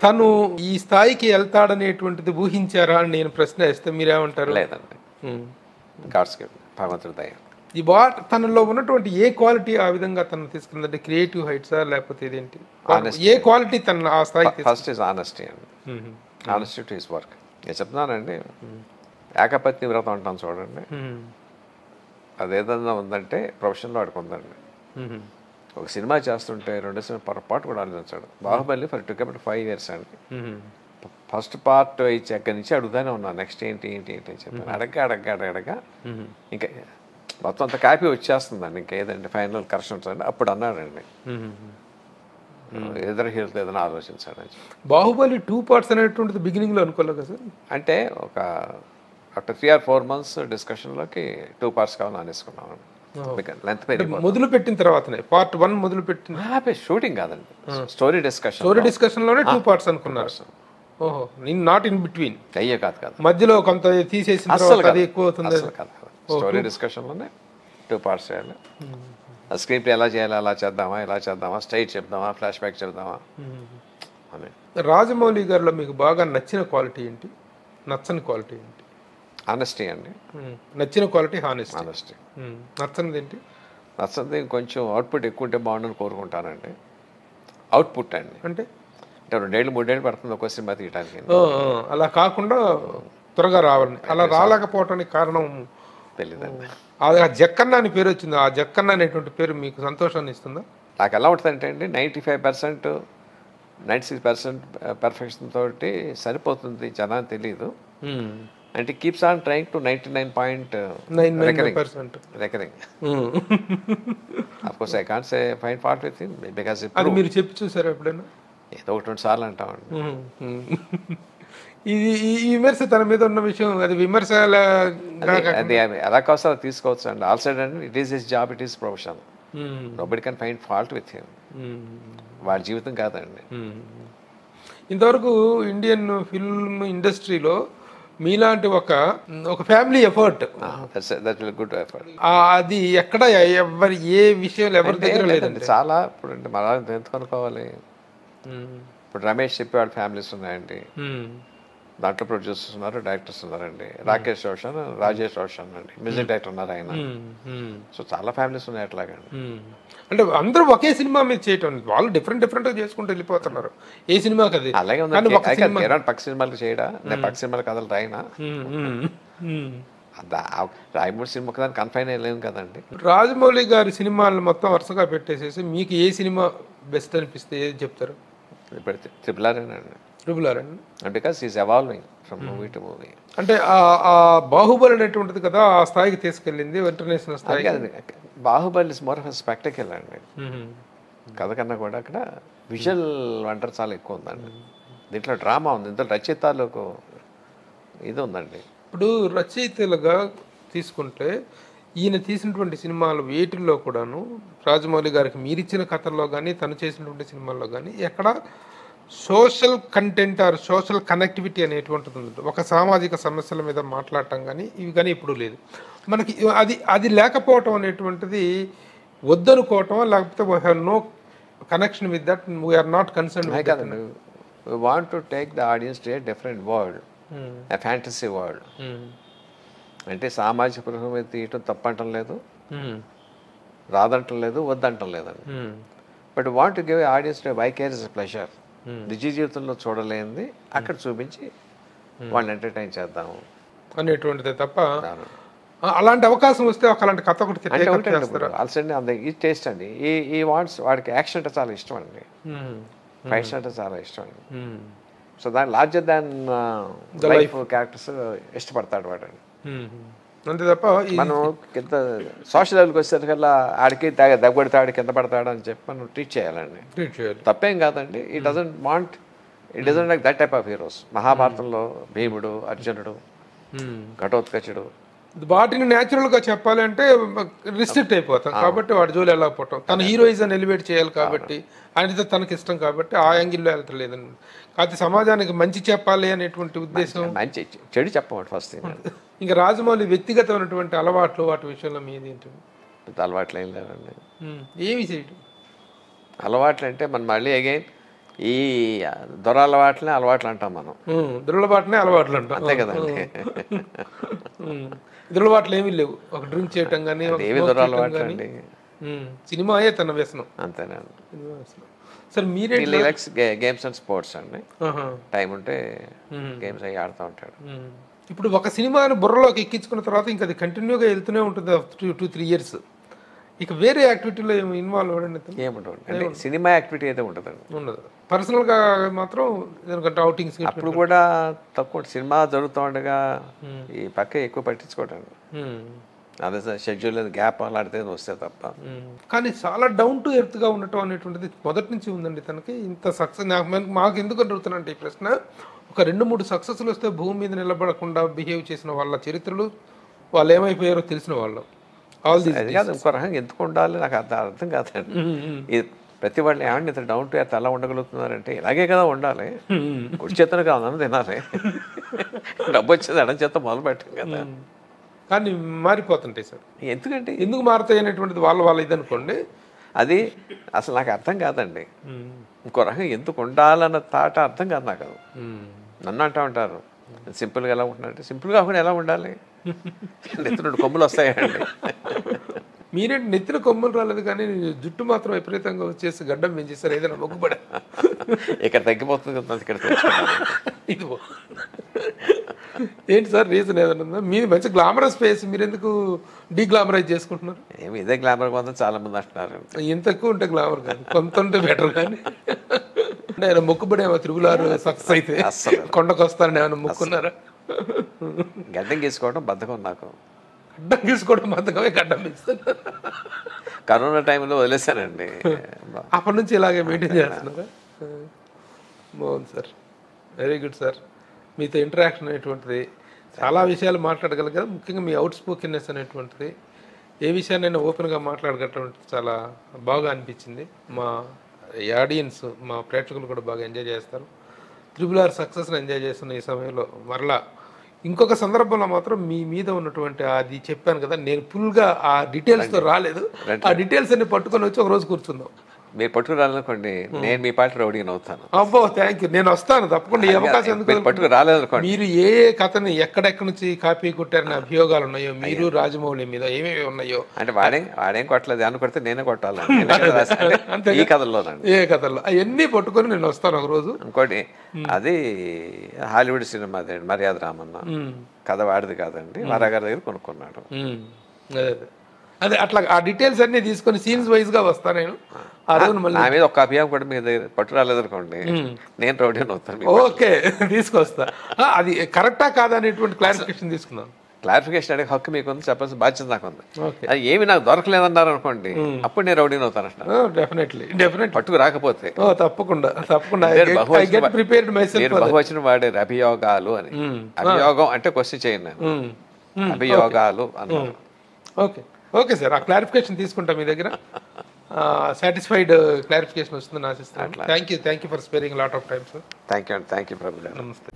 తను ఈ స్థాయికి వెళ్తాడనేటువంటిది ఊహించారా అని నేను ప్రశ్న వేస్తే మీరేమంటారు? లేదండి, గాడ్స్ గిఫ్ట్, భగవంతుడి దయ. ఈ తనలో ఉన్నటువంటి ఏ క్వాలిటీ ఆ విధంగా తను తీసుకుందంటే క్రియేటివ్ హైట్సా లేకపోతే ఇదేంటి, ఏ క్వాలిటీ తన ఆ స్థాయికి? ఫస్ట్ ఈజ్ ఆనెస్టీ అండి, ఆనెస్టీ టు హిస్ వర్క్. నేను చెప్తున్నానండి, ఏకపత్ని వ్రతం అంటాను చూడండి, అదేదన్నా ఉందంటే ప్రొఫెషన్లో వాడికి ఉందండి. ఒక సినిమా చేస్తుంటే 2 సినిమా పొరపాటు కూడా ఆలోచించాడు. Baahubali for took about 5 years అండి. ఫస్ట్ పార్ట్ ఇచ్చి అక్కడి నుంచి అడుగుతానే ఉన్నాను, నెక్స్ట్ ఏంటి అని చెప్పాను. అడగ్గా ఇంకా మొత్తం అంత కాపీ వచ్చేస్తుందండి, ఇంకేదండి ఫైనల్ కరెక్షన్స్ అండి. అప్పుడు అన్నాడండి, ఎదురు హీరోతో ఏదైనా ఆలోచించాడని. బాహుబలి 2 parts అనేటువంటిది బిగినింగ్లో అనుకోలేదు కదా సార్. అంటే ఒక ఆఫ్టర్ 3 or 4 months డిస్కషన్లోకి 2 parts కావాలని అనేసుకున్నామండి. లెంత్ మొదలు పెట్టిన తర్వాతనే పార్ట్ 1 మొదలు పెట్టిన షూటింగ్ కాదండి, స్టోరీ డిస్కషన్లోనే 2 parts అనుకున్నారు. ఓహో, నాట్ ఇన్ బిట్వీన్. అయ్యే కాదు, మధ్యలో కొంత తీసేసిన తర్వాత అది ఎక్కువ అవుతుంది. స్టోరీ డిస్కషన్లోనే 2 parts చేయాలి. ఆ స్క్రీన్ ప్లే ఎలా చేయాలి, అలా చేద్దామా, స్ట్రైట్ చెప్దామా, ఫ్లాష్ బ్యాక్ చెప్దామా అని. రాజమౌళి గారిలో మీకు బాగా నచ్చిన క్వాలిటీ ఏంటి, నచ్చని క్వాలిటీ ఏంటి? ఆనెస్టీ అండి. నచ్చిన క్వాలిటీ ఆనెస్టీ. నచ్చనిది ఏంటి? నచ్చనిది కొంచెం అవుట్పుట్ ఎక్కువ ఉంటే బాగుండని కోరుకుంటానండి. అవుట్పుట్ అండి, అంటే 2 ఏళ్ళు 3 ఏళ్ళు పడుతుంది ఒక్కో సినిమా తీయడానికి. అలా కాకుండా త్వరగా రావాలని. అలా రాలేకపోవటానికి కారణం తెలియదండి. ఆ జక్కన్న అని పేరు వచ్చింది. ఆ జక్కన్న అనేటువంటి పేరు మీకు సంతోషాన్ని ఇస్తుందా? నాకు ఎలా ఉంటుందంటే అండి 95% 96% పర్ఫెక్షన్ తోటి సరిపోతుంది, జనాన్ని తెలియదు. అంటే keeps on trying to 99.99% recurring. Of course I can't say find fault with him because అది మీరు చెప్పి చూసారా ఎప్పుడైనా? ఏదో 1-2 సార్లు అంటామండి. ఇది ఈ విమర్శ తన మీద ఉన్న విషయం అది విమర్శ అది ఎలా కావచ్చో అలా తీసుకోవచ్చు అండి. ఆల్ సైడ్ అండి it is his job, it is profession. Nobody can find fault with him. వాడి జీవితం కాదండి. ఇంతవరకు ఇండియన్ ఫిల్మ్ ఇండస్ట్రీలో మీలాంటి ఒక ఫ్యామిలీ ఎఫర్ట్, గుడ్ ఎఫర్ట్, అది ఎక్కడ ఎవరి ఏ విషయంలో ఎవరి దగ్గర లేదండి. చాలా ఇప్పుడు అంటే మన ఎంత కనుక్కోవాలి. ఇప్పుడు రమేష్ చెప్పేవాడు ఫ్యామిలీస్ ఉన్నాయండి. దాంట్లో ప్రొడ్యూసర్స్ ఉన్నారు, డైరెక్టర్స్ ఉన్నారండి. రాకేష్ రోషన్, రాజేష్ రోషన్ అండి మ్యూజిక్ డైరెక్టర్ ఉన్నారు ఆయన. సో చాలా ఫ్యామిలీస్ ఉన్నాయి అట్లాగండి. అంటే అందరూ ఒకే సినిమా మీద చేయటం, వాళ్ళు డిఫరెంట్ గా చేసుకుంటూ వెళ్ళిపోతున్నారు. ఏ సినిమాకి అది అలాగే ఉంది. పక్క సినిమాలకు చేయడా, నేను పక్క సినిమాల కథలు రాయినా, రాయమూడి సినిమాకి దాన్ని కన్ఫైన్ అయ్యలేము కదండి. రాజమౌళి గారి సినిమాలను మొత్తం వరుసగా పెట్టేసేసి మీకు ఏ సినిమా బెస్ట్ అనిపిస్తే ఏది చెప్తారు? ట్రిపుల్ ఆర్ అండి. ట్రిపుల్ ఆర్ అండి, because is evolving from movie to movie. అంటే ఆ బాహుబలి అనేటువంటిది కదా ఆ స్థాయికి తీసుకెళ్ళింది, ఇంటర్నేషనల్ స్థాయికి. బాహుబలి ఇస్ మోర్ ఆఫ్ స్పెక్టకిల్ అండి. కథ కన్నా కూడా అక్కడ విజువల్ వంటర్ చాలా ఎక్కువ ఉందండి. దీంట్లో డ్రామా ఉంది, ఇందులో రచయితలకు ఇది ఉందండి. ఇప్పుడు రచయితలుగా తీసుకుంటే ఈయన తీసినటువంటి సినిమాలు వేటిల్లో కూడాను రాజమౌళి గారికి మీరిచ్చిన కథల్లో కానీ తను చేసినటువంటి సినిమాల్లో కానీ ఎక్కడ social content or social connectivity అనేటువంటిది ఉంది. ఒక సామాజిక సమస్యల మీద మాట్లాడటం కానీ ఇవి కానీ ఎప్పుడూ లేదు మనకి. అది లేకపోవటం అనేటువంటిది వద్దనుకోవటం, లేకపోతే we have no connection with that, we are not concern with that. We want to take the audience to a different world, a fantasy world. అంటే సామాజిక పురుషం మీద తీయటం తప్పంటం లేదు, రాదంటం లేదు, వద్దంటం లేదండి. But want to give audience to vicarious pleasure. నిజ జీవితంలో చూడలేనిది అక్కడ చూపించి వాళ్ళని ఎంటర్టైన్ చేద్దాము అనేటువంటిదే తప్ప అలాంటి అవకాశం వస్తే అలాంటి కథ ఒకటి ఆల్సండి అంత ఈ టేస్ట్ అండి. ఈ వాంట్స్ వాడికి యాక్షన్ అంటే చాలా ఇష్టం అండి, ఫైట్స్ అంటే చాలా ఇష్టం అండి. సో దాని లార్జర్ దాన్ లైఫ్ క్యారెక్టర్స్ ఇష్టపడతాడు వాడండి. అంతే తప్ప మనం కింద సోషల్ లెవెల్కి వచ్చేసరికల్లా ఆడికి దగ్గొడతాడు, కింద పడతాడు అని చెప్పి మనం ట్రీట్ చేయాలండి. తప్పేం కాదండి. It doesn't like that type of heroes. మహాభారతంలో భీముడు, అర్జునుడు, ఘటోత్కచుడు, వాటిని న్యాచురల్ గా చెప్పాలి అంటే రిస్ట్రిక్ట్ అయిపోతాం కాబట్టి వాడి జోలు వెళ్ళకపోవటం. తన హీరోయిజం ఎలివేట్ చేయాలి కాబట్టి ఆయనతో తనకి ఇష్టం కాబట్టి ఆ యాంగిల్లో వెళ్తలేదండి. కాకపోతే సమాజానికి మంచి చెప్పాలి అనేటువంటి ఉద్దేశం, మంచి చెడు చెప్పమండి ఫస్ట్. ఇంకా రాజమౌళి వ్యక్తిగతమైనటువంటి అలవాట్లు వాటి విషయంలో మీది ఏంటండి? అలవాట్లు ఏం లేదండి. ఏమి చేయటం అలవాట్లు అంటే మనం మళ్ళీ అగైన్ ఈ దొరలవాట్లనే అలవాట్లు అంటాం మనం. దురలవాట్లనే అలవాట్లు అంటాం, అంతే కదండి. దురలవాట్లు ఏమీ లేవు. ఒక డ్రింక్ చేయటం కానీ ఏమి దొరలవాట్లు అండి, సినిమాయే తన వ్యసనం. అంతేనండి. సార్ మీరే గేమ్స్ అండ్ స్పోర్ట్స్ అండి. టైం ఉంటే గేమ్స్ అవి ఆడుతూ ఉంటాడు. ఇప్పుడు ఒక సినిమాని బుర్రలోకి ఎక్కించుకున్న తర్వాత ఇంకా అది కంటిన్యూగా వెళ్తూనే ఉంటుంది 2-3 years. ఇక వేరే యాక్టివిటీలో ఏమి ఇన్వాల్వ్ అవ్వడండి ఏముంటుంది అంటే సినిమా యాక్టివిటీ అయితే ఉంటుందండి, ఉండదు. పర్సనల్గా మాత్రం ఎందుకంటే అవుటింగ్స్ అప్పుడు కూడా తక్కువ. సినిమా జరుగుతూ ఉండగా ఈ పక్క ఎక్కువ పట్టించుకోవటండి. అదే షెడ్యూల్ గ్యాప్ అలాంటిది వస్తే తప్ప. కానీ చాలా డౌన్ టు ఎర్త్గా ఉండటం అనేటువంటిది మొదటి నుంచి ఉందండి తనకి. ఇంత సక్సెస్ మాకు ఎందుకు అడుగుతున్నానంటే ఈ ప్రశ్న, ఒక 2-3 సక్సెస్లు వస్తే భూమి మీద నిలబడకుండా బిహేవ్ చేసిన వాళ్ళ చరిత్రలు, వాళ్ళు ఏమైపోయారో తెలిసిన వాళ్ళం. అది కాదు, ఇంకో రకంగా ఎందుకు ఉండాలి నాకు అర్థం కాదండి. ఇది ప్రతి వాళ్ళు ఏమండి ఇంత డౌన్ టు ఎర్త్ అలా ఉండగలుగుతున్నారంటే ఇలాగే కదా ఉండాలి. కుడి చేతను కాదు తినాలి, డబ్బు వచ్చేది ఎడం చేత మొదలు పెట్టాం కదా. కానీ మారిపోతుంటాయి సార్. ఎందుకంటే ఎందుకు మారుతాయి అనేటువంటిది వాళ్ళ ఇది అనుకోండి. అది అసలు నాకు అర్థం కాదండి. ఇంకో రకంగా ఎందుకు ఉండాలన్న తాట అర్థం కాదు నాకు. నన్ను అంటూ ఉంటారు సింపుల్గా ఎలా ఉంటున్నారంటే, సింపుల్గా కాకుండా ఎలా ఉండాలి? నెత్తిన కొమ్ములు వస్తాయండి. మీరేంటి నెత్తిన కొమ్ములు రాలేదు కానీ జుట్టు మాత్రం విపరీతంగా వచ్చేసి గడ్డం పెంచేస్తారు. ఏదైనా మొక్కుపడా ఇక్కడ తగ్గిపోతుంది కదా, ఇక్కడ ఏంటి సార్ రీజన్ ఏదైనా ఉందా? మీది మంచి గ్లామరస్ ఫేస్, మీరు ఎందుకు డీగ్లామరైజ్ చేసుకుంటున్నారు? ఏమి ఇదే గ్లామర్ కొంత చాలా మంది అంటున్నారు. ఇంత ఎక్కువ ఉంటే గ్లామర్ కాదు, కొంత ఉంటే బెటర్. కానీ అంటే ఆయన మొక్కుబడి ఏమో తిరుగులారు సక్సెస్ అయితే కొండకు వస్తారని ఏమైనా మొక్కున్నారా? గడ్డం గీసుకోవడం బద్ధకం నాకు. గడ్డం గీసుకోవడం బద్ధకమే, గడ్డం గీస్తారు. కరోనా టైంలో వదిలేశానండి. అప్పటి నుంచి ఇలాగే మెయింటైన్ చేస్తున్నారా? బాగుంది సార్, వెరీ గుడ్ సార్. మీతో ఇంటరాక్షన్ అనేటువంటిది చాలా విషయాలు మాట్లాడగలిగారు. ముఖ్యంగా మీ అవుట్ స్పోకెన్నెస్ అనేటువంటిది, ఏ విషయాన్నైనా ఓపెన్గా మాట్లాడగలటం చాలా బాగా అనిపించింది. మా ఆడియన్స్, మా ప్రేక్షకులు కూడా బాగా ఎంజాయ్ చేస్తారు. RRR సక్సెస్ని ఎంజాయ్ చేస్తున్న ఈ సమయంలో మరలా ఇంకొక సందర్భంలో మాత్రం మీ మీద ఉన్నటువంటి అది చెప్పాను కదా, నేను ఫుల్గా ఆ డీటెయిల్స్తో రాలేదు. ఆ డీటెయిల్స్ అన్ని పట్టుకొని వచ్చి ఒక రోజు కూర్చుందాం. మీరు పట్టుకు రాలనుకోండి, నేను మీ పాట రౌడీని అవుతాను. అబ్బో థ్యాంక్ యూ, నేను వస్తాను తప్పకుండా. ఈ అవకాశం ఎందుకు? పట్టుకు రాలేదనుకోండి, మీరు ఏ కథని ఎక్కడెక్కడి నుంచి కాపీ కొట్టారని అభియోగాలు ఉన్నాయో, మీరు రాజమౌళి మీద ఏమేమి ఉన్నాయో. అంటే వాడేం కొట్టలేదు, అని కొడితే నేనే కొట్టాలి ఈ కథల్లోనండి. ఏ కథల్లో అవన్నీ పట్టుకొని నేను వస్తాను ఒక రోజు. ఇంకోటి, అది హాలీవుడ్ సినిమా అదే మర్యాద రామన్న కథ వాడిది కాదండి, వరాగారి దగ్గర కొనుక్కున్నాడు. అదే అట్లా ఆ డీటెయిల్స్ అన్ని తీసుకొని సీన్స్ వైజ్ గా వస్తా నేను. ఆ రోజు నా మీద ఒక అభియాం కూడా మీ దగ్గర పట్టు రాలేదనుకోండి, నేను రౌడీని అవుతాను. ఓకే, తీసుకొస్తా. అది కరెక్టా కాదా అనేటువంటి క్లారిఫికేషన్ తీసుకున్నాను. క్లారిఫికేషన్ అడిగే హక్కు మీకు ఉంది, చెప్పాల్సిన బాధ్యత నాకు ఉంది. అది ఏమి నాకు దొరకలేదన్నారు అనుకోండి, అప్పుడు నేను రౌడీని అవుతాను అంటున్నాను. డెఫినెట్లీ పట్టుకు రాకపోతే తప్పకుండా తప్పకుండా బహువచనం వాడారు, అభియోగాలు అని. అభియోగం అంటే క్వశ్చన్ చేయను నేను, అభియోగాలు అన్నాను. ఓకే ఓకే సార్, ఆ క్లారిఫికేషన్ తీసుకుంటా మీ దగ్గర. సాటిస్ఫైడ్ క్లారిఫికేషన్ వస్తుందని ఆశిస్తాను. Thank you for sparing lot of time sir. Thank you Prabhu. నమస్తే.